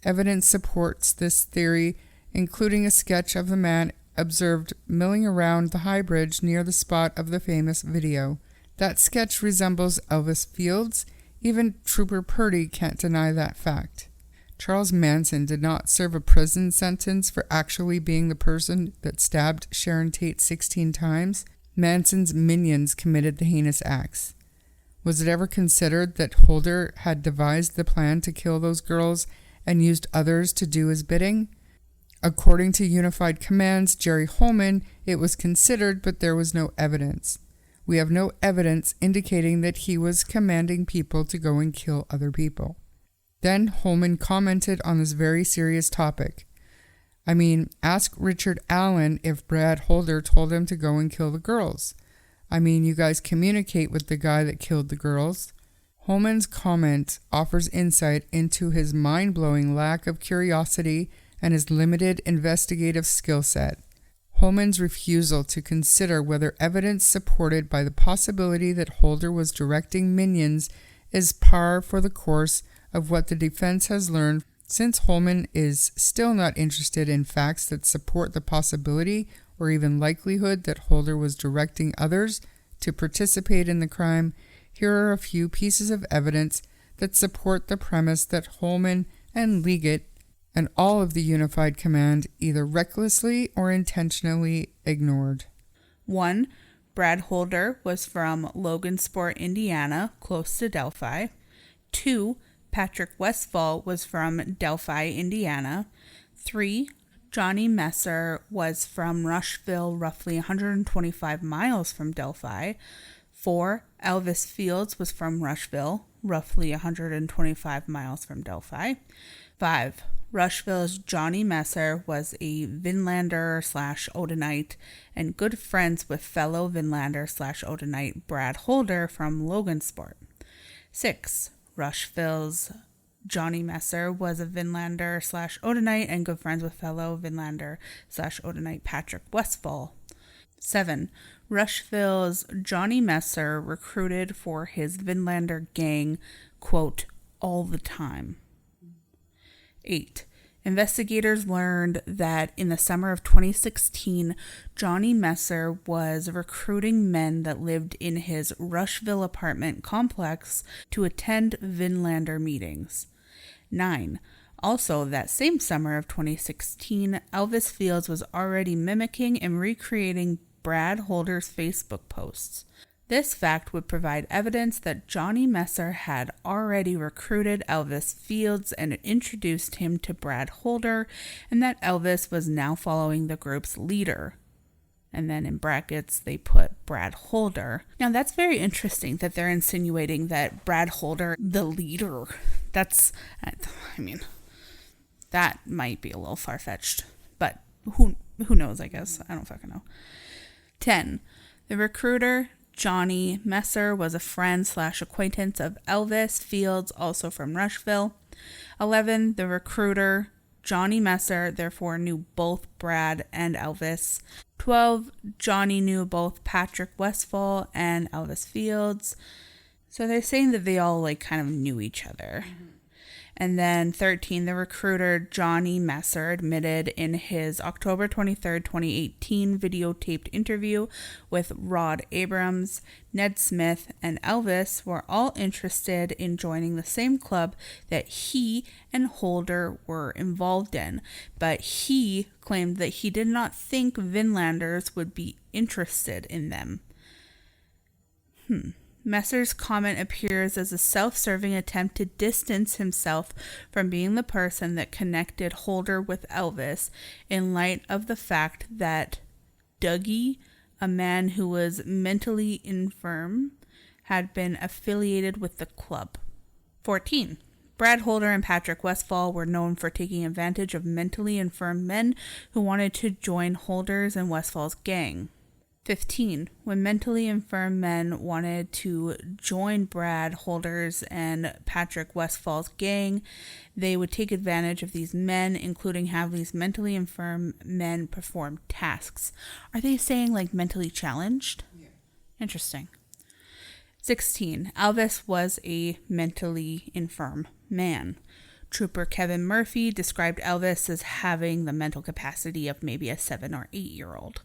Evidence supports this theory, including a sketch of the man observed milling around the high bridge near the spot of the famous video. That sketch resembles Elvis Fields. Even Trooper Purdy can't deny that fact. Charles Manson did not serve a prison sentence for actually being the person that stabbed Sharon Tate 16 times. Manson's minions committed the heinous acts. Was it ever considered that Holder had devised the plan to kill those girls and used others to do his bidding? According to Unified Command's Jerry Holman, it was considered, but there was no evidence. We have no evidence indicating that he was commanding people to go and kill other people. Then Holman commented on this very serious topic. Ask Richard Allen if Brad Holder told him to go and kill the girls. You guys communicate with the guy that killed the girls. Holman's comment offers insight into his mind-blowing lack of curiosity and his limited investigative skill set. Holman's refusal to consider whether evidence supported by the possibility that Holder was directing minions is par for the course of what the defense has learned, since Holman is still not interested in facts that support the possibility or even likelihood that Holder was directing others to participate in the crime. Here are a few pieces of evidence that support the premise that Holman and Liggett and all of the Unified Command either recklessly or intentionally ignored. 1. Brad Holder was from Logansport, Indiana, close to Delphi. 2. Patrick Westfall was from Delphi, Indiana. 3. Johnny Messer was from Rushville, roughly 125 miles from Delphi. 4. Elvis Fields was from Rushville, roughly 125 miles from Delphi. 5. Rushville's Johnny Messer was a Vinlander/Odinite and good friends with fellow Vinlander/Odinite Brad Holder from Logansport. 6. Rushville's Johnny Messer was a Vinlander/Odinite and good friends with fellow Vinlander/Odinite Patrick Westfall. 7. Rushville's Johnny Messer recruited for his Vinlander gang, quote, all the time. 8. Investigators learned that in the summer of 2016, Johnny Messer was recruiting men that lived in his Rushville apartment complex to attend Vinlander meetings. 9. Also, that same summer of 2016, Elvis Fields was already mimicking and recreating Brad Holder's Facebook posts. This fact would provide evidence that Johnny Messer had already recruited Elvis Fields and introduced him to Brad Holder, and that Elvis was now following the group's leader. And then in brackets, they put Brad Holder. Now, that's very interesting that they're insinuating that Brad Holder, the leader, that might be a little far-fetched. But who knows, I guess. I don't fucking know. 10. The recruiter, Johnny Messer, was a friend/acquaintance of Elvis Fields, also from Rushville. 11. The recruiter, Johnny Messer, therefore knew both Brad and Elvis. 12. Johnny knew both Patrick Westfall and Elvis Fields. So they're saying that they all kind of knew each other. Mm-hmm. And then 13, the recruiter, Johnny Messer, admitted in his October 23rd, 2018 videotaped interview with Rod Abrams, Ned Smith, and Elvis were all interested in joining the same club that he and Holder were involved in, but he claimed that he did not think Vinlanders would be interested in them. Messer's comment appears as a self-serving attempt to distance himself from being the person that connected Holder with Elvis in light of the fact that Dougie, a man who was mentally infirm, had been affiliated with the club. 14. Brad Holder and Patrick Westfall were known for taking advantage of mentally infirm men who wanted to join Holder's and Westfall's gang. 15. When mentally infirm men wanted to join Brad Holder's and Patrick Westfall's gang, they would take advantage of these men, including have these mentally infirm men perform tasks. Are they saying mentally challenged? Yeah. Interesting. 16. Elvis was a mentally infirm man. Trooper Kevin Murphy described Elvis as having the mental capacity of maybe a 7 or 8-year-old.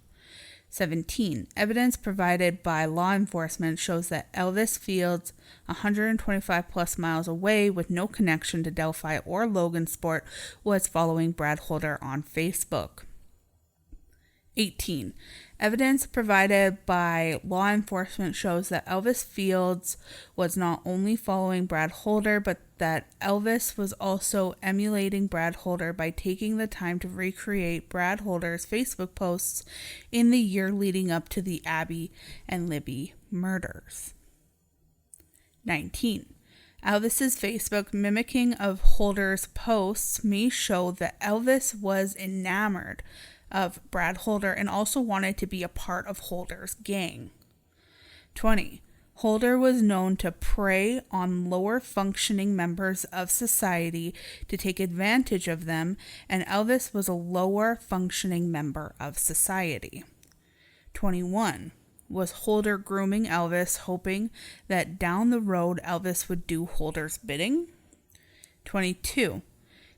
17. Evidence provided by law enforcement shows that Elvis Fields, 125 plus miles away with no connection to Delphi or Logansport, was following Brad Holder on Facebook. 18. Evidence provided by law enforcement shows that Elvis Fields was not only following Brad Holder, but that Elvis was also emulating Brad Holder by taking the time to recreate Brad Holder's Facebook posts in the year leading up to the Abby and Libby murders. 19. Elvis's Facebook mimicking of Holder's posts may show that Elvis was enamored of Brad Holder and also wanted to be a part of Holder's gang. 20. Holder was known to prey on lower functioning members of society to take advantage of them, and Elvis was a lower functioning member of society. 21. Was Holder grooming Elvis, hoping that down the road Elvis would do Holder's bidding? 22.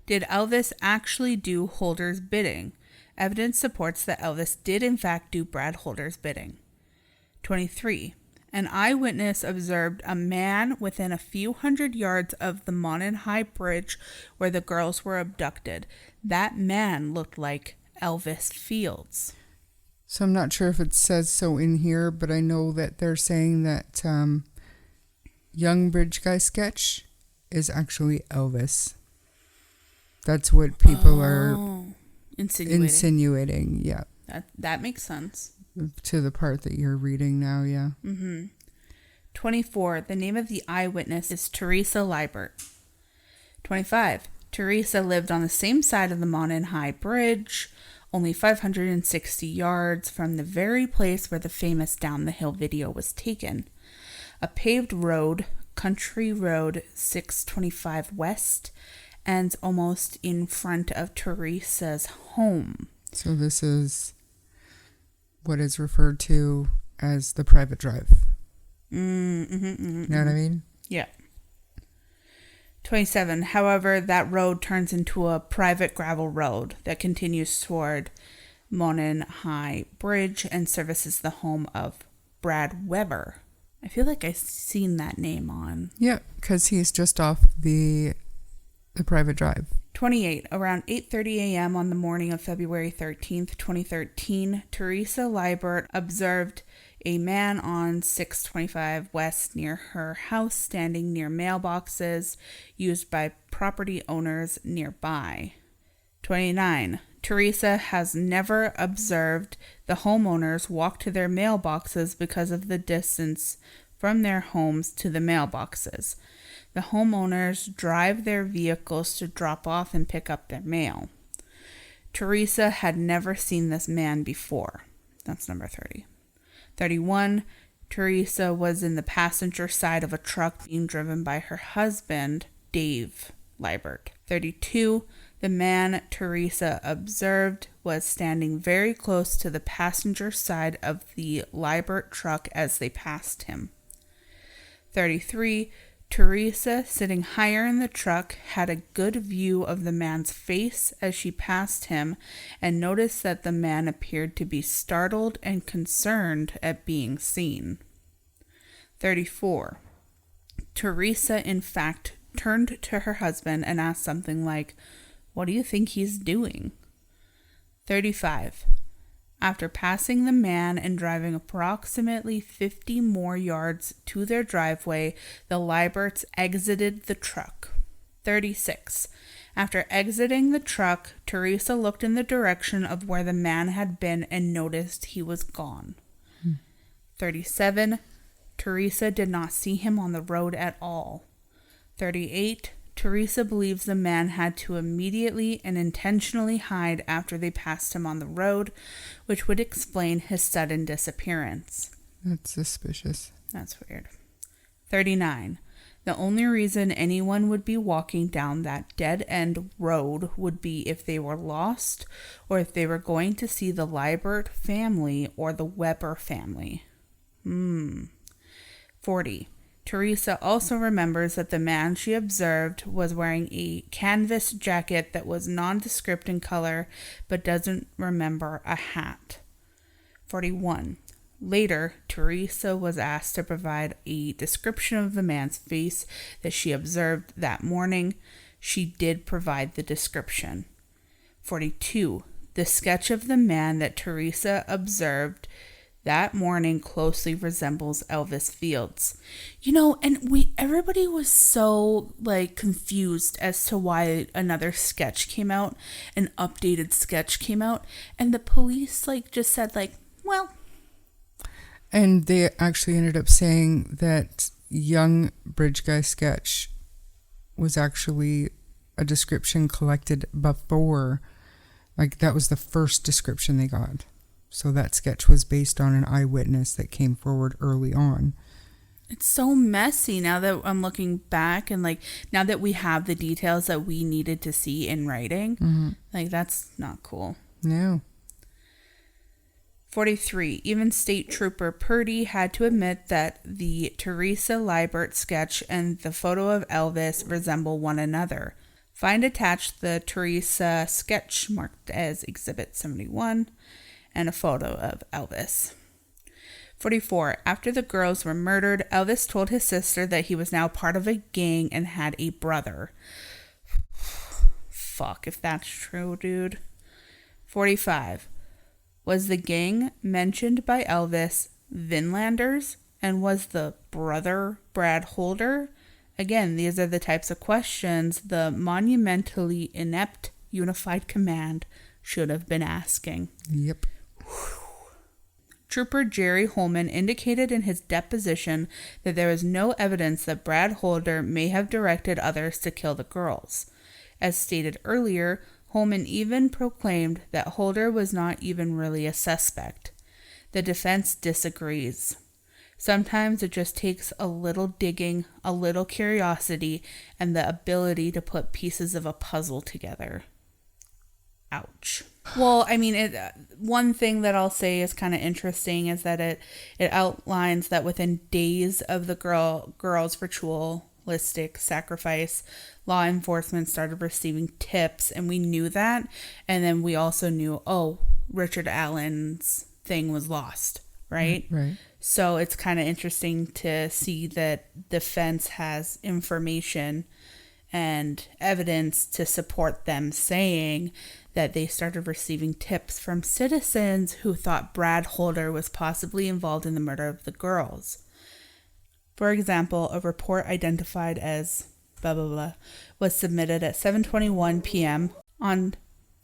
Did Elvis actually do Holder's bidding? Evidence supports that Elvis did in fact do Brad Holder's bidding. 23. An eyewitness observed a man within a few hundred yards of the Monon High Bridge where the girls were abducted. That man looked like Elvis Fields. So I'm not sure if it says so in here, but I know that they're saying that young bridge guy sketch is actually Elvis. That's what people are insinuating. Yeah. That makes sense. To the part that you're reading now, yeah. 24. The name of the eyewitness is Teresa Libert. 25. Teresa lived on the same side of the Monon High Bridge, only 560 yards from the very place where the famous Down the Hill video was taken. A paved road, Country Road 625 West, ends almost in front of Teresa's home. So this is what is referred to as the private drive. You know what I mean? Yeah. 27. However, that road turns into a private gravel road that continues toward Monon High Bridge and services the home of Brad Weber. I feel like I've seen that name on. Yeah, because he's just off the private drive. 28. Around 8:30 a.m. on the morning of February 13th, 2013, Teresa Libert observed a man on 625 West near her house standing near mailboxes used by property owners nearby. 29. Teresa has never observed the homeowners walk to their mailboxes because of the distance from their homes to the mailboxes. The homeowners drive their vehicles to drop off and pick up their mail. Teresa had never seen this man before. That's number 30. 31. Teresa was in the passenger side of a truck being driven by her husband, Dave Libert. 32. The man Teresa observed was standing very close to the passenger side of the Libert truck as they passed him. 33. Teresa, sitting higher in the truck, had a good view of the man's face as she passed him and noticed that the man appeared to be startled and concerned at being seen. 34. Teresa, in fact, turned to her husband and asked something like, "What do you think he's doing?" 35. After passing the man and driving approximately 50 more yards to their driveway, the Liberts exited the truck. 36. After exiting the truck, Teresa looked in the direction of where the man had been and noticed he was gone. 37. Teresa did not see him on the road at all. 38. Teresa believes the man had to immediately and intentionally hide after they passed him on the road, which would explain his sudden disappearance. That's suspicious. That's weird. 39. The only reason anyone would be walking down that dead-end road would be if they were lost or if they were going to see the Libert family or the Weber family. 40. Teresa also remembers that the man she observed was wearing a canvas jacket that was nondescript in color, but doesn't remember a hat. 41. Later, Teresa was asked to provide a description of the man's face that she observed that morning. She did provide the description. 42. The sketch of the man that Teresa observed that morning closely resembles Elvis Fields. You know, and everybody was so confused as to why another sketch came out, an updated sketch came out, and the police just said well. And they actually ended up saying that young bridge guy sketch was actually a description collected before, that was the first description they got. So that sketch was based on an eyewitness that came forward early on. It's so messy now that I'm looking back and now that we have the details that we needed to see in writing. That's not cool. No. 43. Even State Trooper Purdy had to admit that the Teresa Liebert sketch and the photo of Elvis resemble one another. Find attached the Teresa sketch marked as Exhibit 71 and a photo of Elvis. 44. After the girls were murdered, Elvis told his sister that he was now part of a gang and had a brother. Fuck, if that's true, dude. 45. Was the gang mentioned by Elvis Vinlanders? And was the brother Brad Holder? Again, these are the types of questions the monumentally inept Unified Command should have been asking. Yep. Trooper Jerry Holman indicated in his deposition that there is no evidence that Brad Holder may have directed others to kill the girls. As stated earlier, Holman even proclaimed that Holder was not even really a suspect. The defense disagrees. Sometimes it just takes a little digging, a little curiosity, and the ability to put pieces of a puzzle together. Ouch. Well, I mean, one thing that I'll say is kind of interesting is that it outlines that within days of the girl's ritualistic sacrifice, law enforcement started receiving tips, and we knew that. And then we also knew, Richard Allen's thing was lost, right? Right. So it's kind of interesting to see that defense has information and evidence to support them saying that they started receiving tips from citizens who thought Brad Holder was possibly involved in the murder of the girls. For example, a report identified as blah, blah, blah, was submitted at 7:21 p.m. on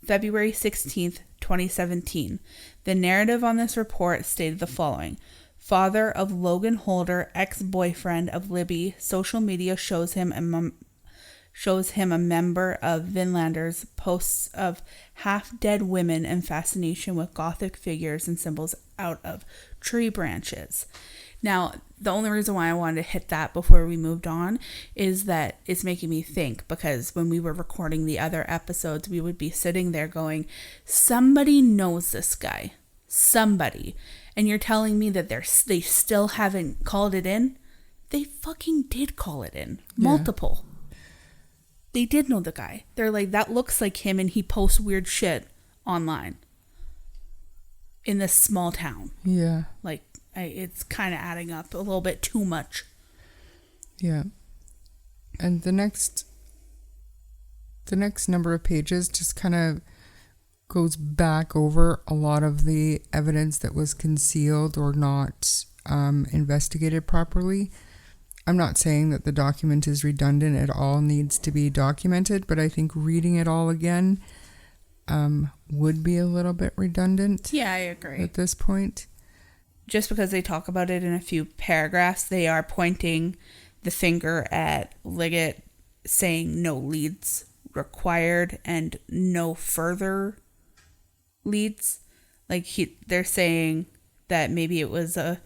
February 16th, 2017. The narrative on this report stated the following. Father of Logan Holder, ex-boyfriend of Libby, social media shows him a member of Vinlanders, posts of half-dead women and fascination with gothic figures and symbols out of tree branches. Now, the only reason why I wanted to hit that before we moved on is that it's making me think, because when we were recording the other episodes, we would be sitting there going, somebody knows this guy. Somebody. And you're telling me that they still haven't called it in? They fucking did call it in. Multiple. They did know the guy. They're like, that looks like him, and he posts weird shit online. In this small town. Yeah. Like, it's kind of adding up a little bit too much. Yeah. And the next number of pages just kind of goes back over a lot of the evidence that was concealed or not investigated properly. I'm not saying that the document is redundant. It all needs to be documented, but I think reading it all again would be a little bit redundant. Yeah, I agree. At this point. Just because they talk about it in a few paragraphs, they are pointing the finger at Liggett, saying no leads required and no further leads. Like they're saying that maybe it was a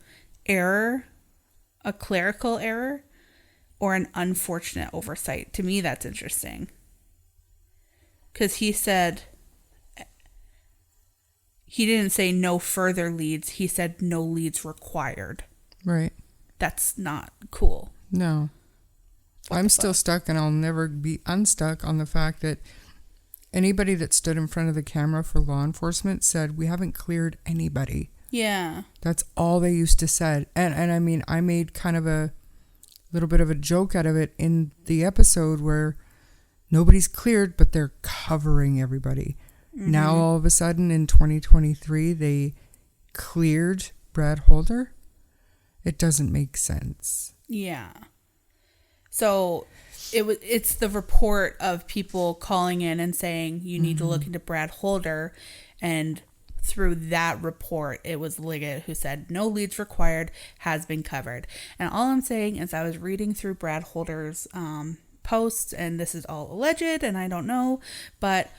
clerical error, or an unfortunate oversight. To me, that's interesting. Because he said, he didn't say no further leads. He said no leads required. Right. That's not cool. No. I'm still stuck, and I'll never be unstuck on the fact that anybody that stood in front of the camera for law enforcement said, we haven't cleared anybody. Yeah. That's all they used to say. And I mean, I made kind of a little bit of a joke out of it in the episode where nobody's cleared, but they're covering everybody. Mm-hmm. Now, all of a sudden, in 2023, they cleared Brad Holder. It doesn't make sense. Yeah. So it's the report of people calling in and saying, you need to look into Brad Holder. And through that report, it was Liggett who said, no leads required, has been covered. And all I'm saying is I was reading through Brad Holder's posts, and this is all alleged, and I don't know, but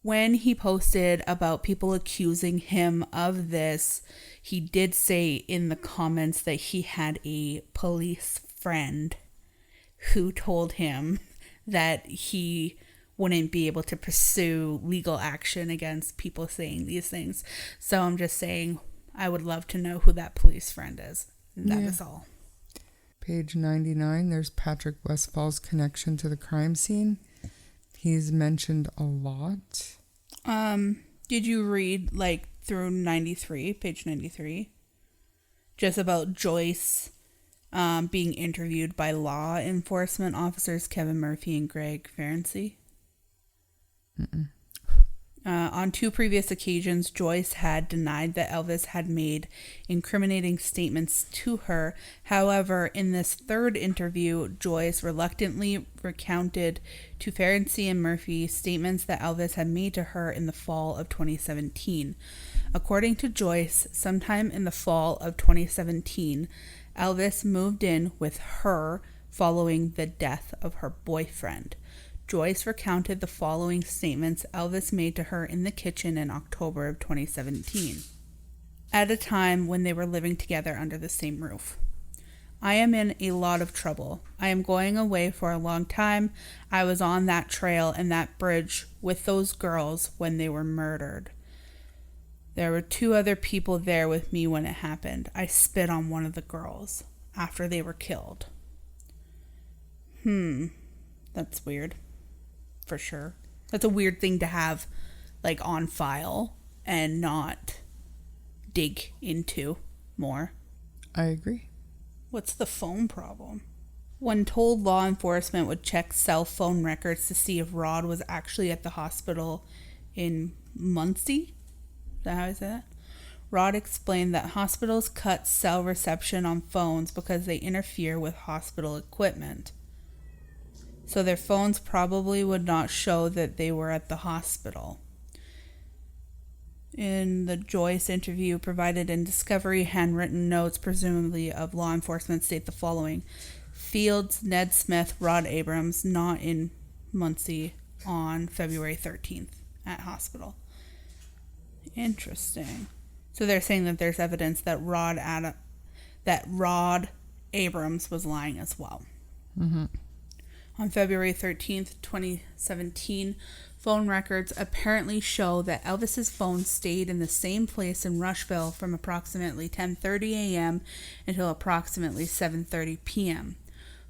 when he posted about people accusing him of this, he did say in the comments that he had a police friend who told him that he wouldn't be able to pursue legal action against people saying these things. So I'm just saying I would love to know who that police friend is. That is all. Page 99, there's Patrick Westfall's connection to the crime scene. He's mentioned a lot. Did you read like through 93, page 93? Just about Joyce being interviewed by law enforcement officers Kevin Murphy and Greg Ferenczi? On 2 previous occasions, Joyce had denied that Elvis had made incriminating statements to her. However, in this 3rd interview, Joyce reluctantly recounted to Ferenczi and Murphy statements that Elvis had made to her in the fall of 2017. According to Joyce, sometime in the fall of 2017, Elvis moved in with her following the death of her boyfriend. Joyce recounted the following statements Elvis made to her in the kitchen in October of 2017, at a time when they were living together under the same roof. I am in a lot of trouble. I am going away for a long time. I was on that trail and that bridge with those girls when they were murdered. There were 2 other people there with me when it happened. I spit on one of the girls after they were killed. That's weird. For sure. That's a weird thing to have like on file and not dig into more. I agree. What's the phone problem? When told law enforcement would check cell phone records to see if Rod was actually at the hospital in Muncie, is that how I say that? Rod explained that hospitals cut cell reception on phones because they interfere with hospital equipment. So their phones probably would not show that they were at the hospital. In the Joyce interview provided in Discovery, handwritten notes, presumably of law enforcement, state the following: Fields, Ned Smith, Rod Abrams, not in Muncie on February 13th at hospital. Interesting. So they're saying that there's evidence that Rod Abrams was lying as well. On February 13th, 2017, phone records apparently show that Elvis's phone stayed in the same place in Rushville from approximately 10:30 a.m. until approximately 7:30 p.m.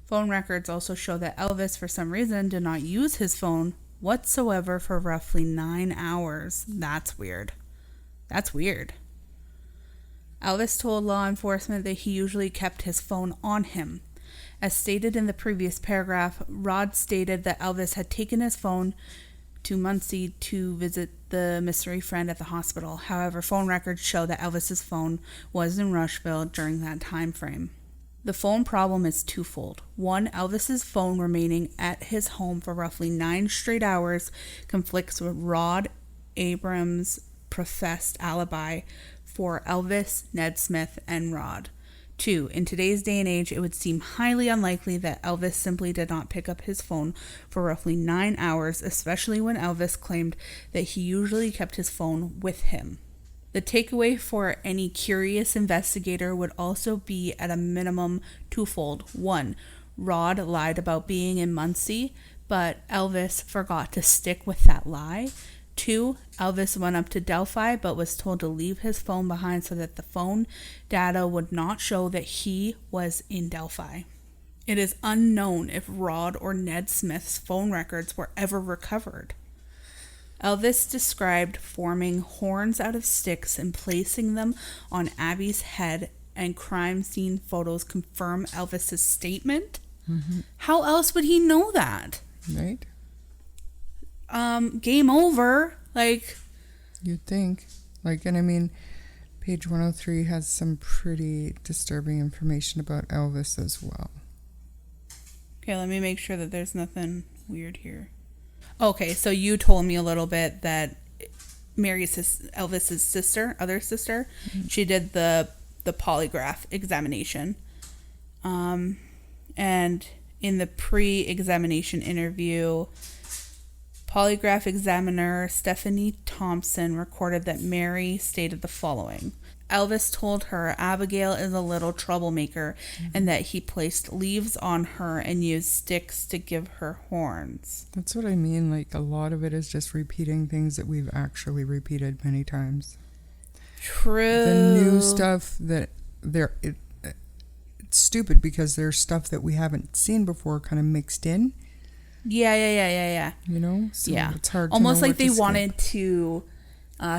Phone records also show that Elvis, for some reason, did not use his phone whatsoever for roughly 9 hours. That's weird. That's weird. Elvis told law enforcement that he usually kept his phone on him. As stated in the previous paragraph, Rod stated that Elvis had taken his phone to Muncie to visit the mystery friend at the hospital. However, phone records show that Elvis's phone was in Rushville during that time frame. The phone problem is twofold. 1, Elvis's phone remaining at his home for roughly 9 straight hours conflicts with Rod Abrams' professed alibi for Elvis, Ned Smith, and Rod. 2, in today's day and age, it would seem highly unlikely that Elvis simply did not pick up his phone for roughly 9 hours, especially when Elvis claimed that he usually kept his phone with him. The takeaway for any curious investigator would also be at a minimum twofold. 1, Rod lied about being in Muncie, but Elvis forgot to stick with that lie. 2, Elvis went up to Delphi but was told to leave his phone behind so that the phone data would not show that he was in Delphi. It is unknown if Rod or Ned Smith's phone records were ever recovered. Elvis described forming horns out of sticks and placing them on Abby's head, and crime scene photos confirm Elvis's statement. How else would he know that? Right? Game over. Like, You'd think. And I mean, page 103 has some pretty disturbing information about Elvis as well. Okay, let me make sure that there's nothing weird here. Okay, so you told me a little bit that Mary's Elvis's sister, other sister, she did the polygraph examination. And in the pre-examination interview, polygraph examiner Stephanie Thompson recorded that Mary stated the following: Elvis told her Abigail is a little troublemaker and that he placed leaves on her and used sticks to give her horns. That's what I mean. Like, a lot of it is just repeating things that we've actually repeated many times. True. The new stuff that it's stupid because there's stuff that we haven't seen before kind of mixed in. Yeah. You know? So yeah. it's hard to almost know like what they to skip. wanted to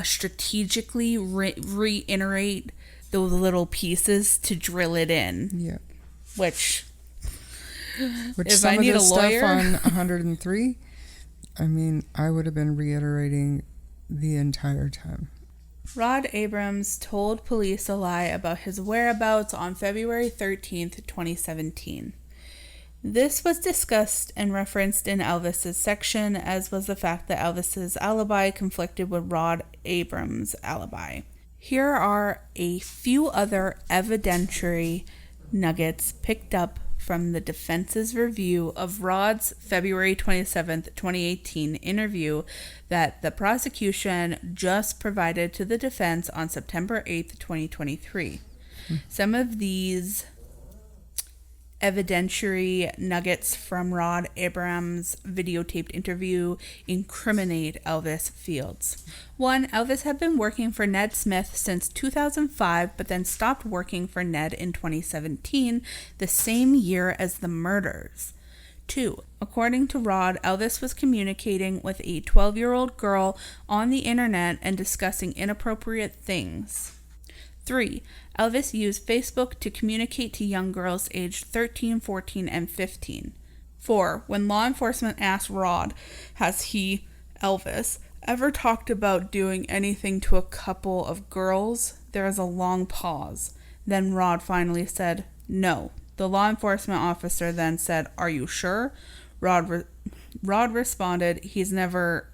strategically reiterate those little pieces to drill it in. Yeah. Which if some I need of a the lawyer, stuff on 103, I mean, I would have been reiterating the entire time. Rod Abrams told police a lie about his whereabouts on February 13th, 2017. This was discussed and referenced in Elvis's section, as was the fact that Elvis's alibi conflicted with Rod Abrams' alibi. Here are a few other evidentiary nuggets picked up from the defense's review of Rod's February 27th, 2018 interview that the prosecution just provided to the defense on September 8th, 2023. Some of these evidentiary nuggets from Rod Abrams' videotaped interview incriminate Elvis Fields. 1. Elvis had been working for Ned Smith since 2005, but then stopped working for Ned in 2017, the same year as the murders. 2. According to Rod, Elvis was communicating with a 12-year-old girl on the internet and discussing inappropriate things. 3. Elvis used Facebook to communicate to young girls aged 13, 14, and 15. 4. When law enforcement asked Rod, has he, Elvis, ever talked about doing anything to a couple of girls? There is a long pause. Then Rod finally said, no. The law enforcement officer then said, are you sure? Rod responded, he's never,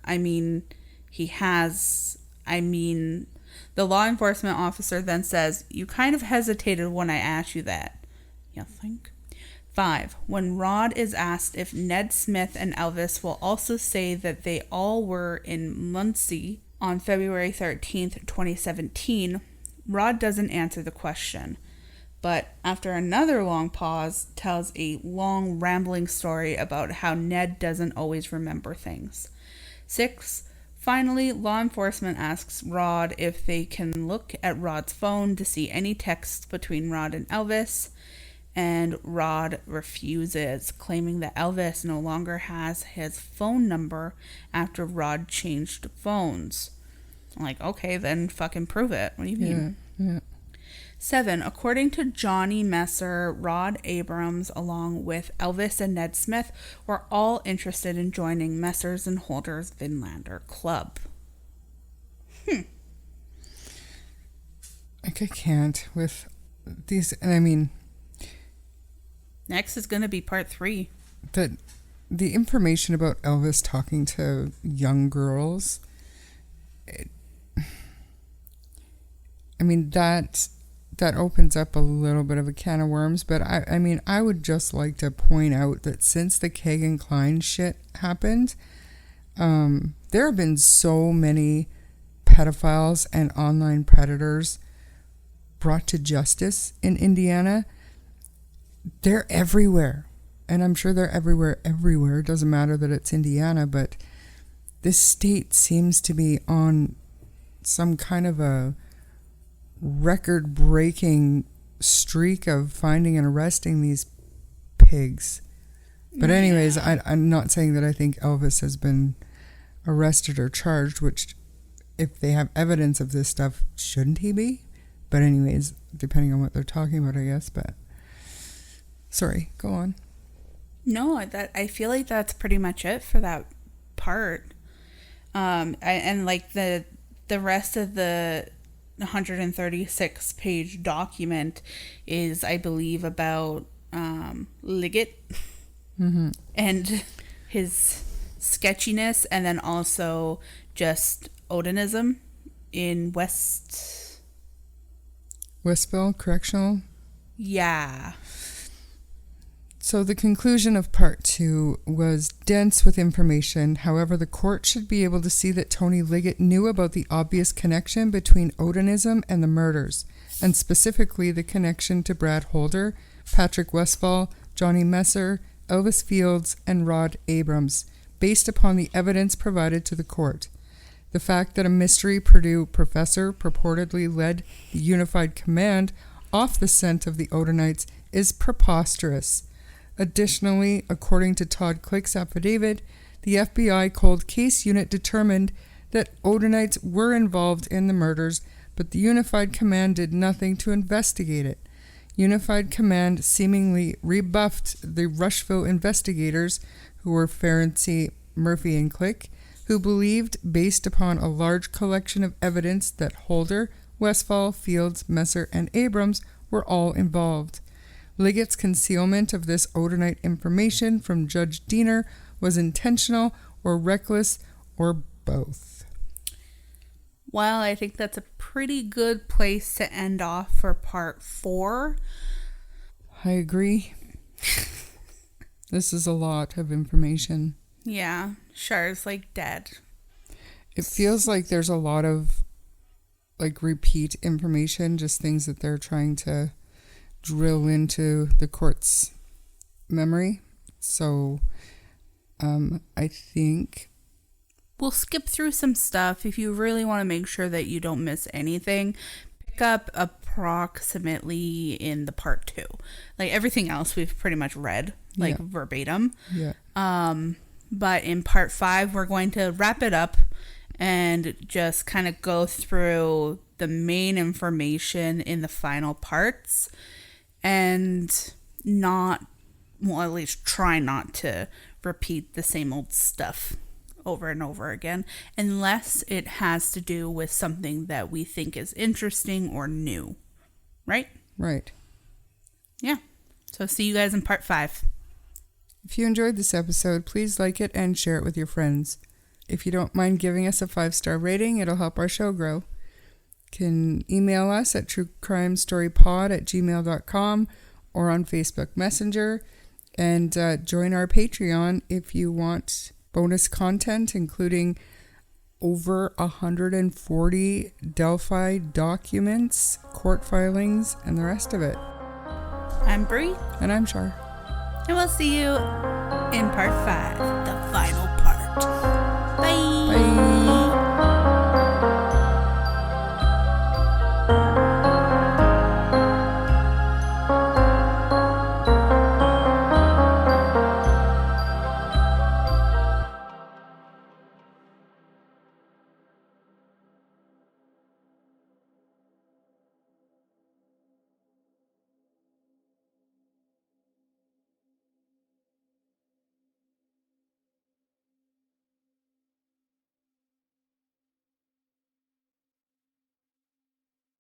he has, The law enforcement officer then says, you kind of hesitated when I asked you that. You think? 5. When Rod is asked if Ned Smith and Elvis will also say that they all were in Muncie on February 13th, 2017, Rod doesn't answer the question. But after another long pause, tells a long rambling story about how Ned doesn't always remember things. 6. Finally, law enforcement asks Rod if they can look at Rod's phone to see any texts between Rod and Elvis, and Rod refuses, claiming that Elvis no longer has his phone number after Rod changed phones. I'm like, okay, then fucking prove it. What do you mean? Yeah. 7. According to Johnny Messer, Rod Abrams, along with Elvis and Ned Smith, were all interested in joining Messers and Holder's Vinlander Club. Like, I can't with these, and Next is going to be part 3. The information about Elvis talking to young girls, that opens up a little bit of a can of worms, but I would just like to point out that since the Kagan Klein shit happened, there have been so many pedophiles and online predators brought to justice in Indiana. They're everywhere, and I'm sure they're everywhere. It doesn't matter that it's Indiana, but this state seems to be on some kind of a record-breaking streak of finding and arresting these pigs. But anyways, I'm not saying that I think Elvis has been arrested or charged, which, if they have evidence of this stuff, shouldn't he be? But anyways, depending on what they're talking about, I guess. But sorry, go on. No, I feel like that's pretty much it for that part. And like the rest of the 136-page document is, I believe, about Liggett and his sketchiness, and then also just Odinism in Westville Correctional. Yeah. So the conclusion of part 2 was dense with information. However, the court should be able to see that Tony Liggett knew about the obvious connection between Odinism and the murders, and specifically the connection to Brad Holder, Patrick Westfall, Johnny Messer, Elvis Fields, and Rod Abrams, based upon the evidence provided to the court. The fact that a mystery Purdue professor purportedly led the Unified Command off the scent of the Odinites is preposterous. Additionally, according to Todd Click's affidavit, the FBI cold case unit determined that Odinites were involved in the murders, but the Unified Command did nothing to investigate it. Unified Command seemingly rebuffed the Rushville investigators, who were Ferenczi, Murphy, and Click, who believed, based upon a large collection of evidence, that Holder, Westfall, Fields, Messer, and Abrams were all involved. Liggett's concealment of this Odinite information from Judge Diener was intentional or reckless or both. Well, I think that's a pretty good place to end off for part 4. I agree. This is a lot of information. Yeah, Char's like dead. It feels like there's a lot of like repeat information, just things that they're trying to drill into the court's memory. So I think we'll skip through some stuff. If you really want to make sure that you don't miss anything, pick up approximately in the part 2. Like everything else we've pretty much read, like verbatim. Yeah. But in part 5, we're going to wrap it up and just kind of go through the main information in the final parts and not, well, at least try not to repeat the same old stuff over and over again, unless it has to do with something that we think is interesting or new. Right? Right. Yeah. So see you guys in part 5. If you enjoyed this episode, please like it and share it with your friends. If you don't mind giving us a 5-star rating, it'll help our show grow. You can email us at truecrimestorypod@gmail.com or on Facebook Messenger, and join our Patreon if you want bonus content, including over 140 Delphi documents, court filings, and the rest of it. I'm Brie. And I'm Char. And we'll see you in part 5, the final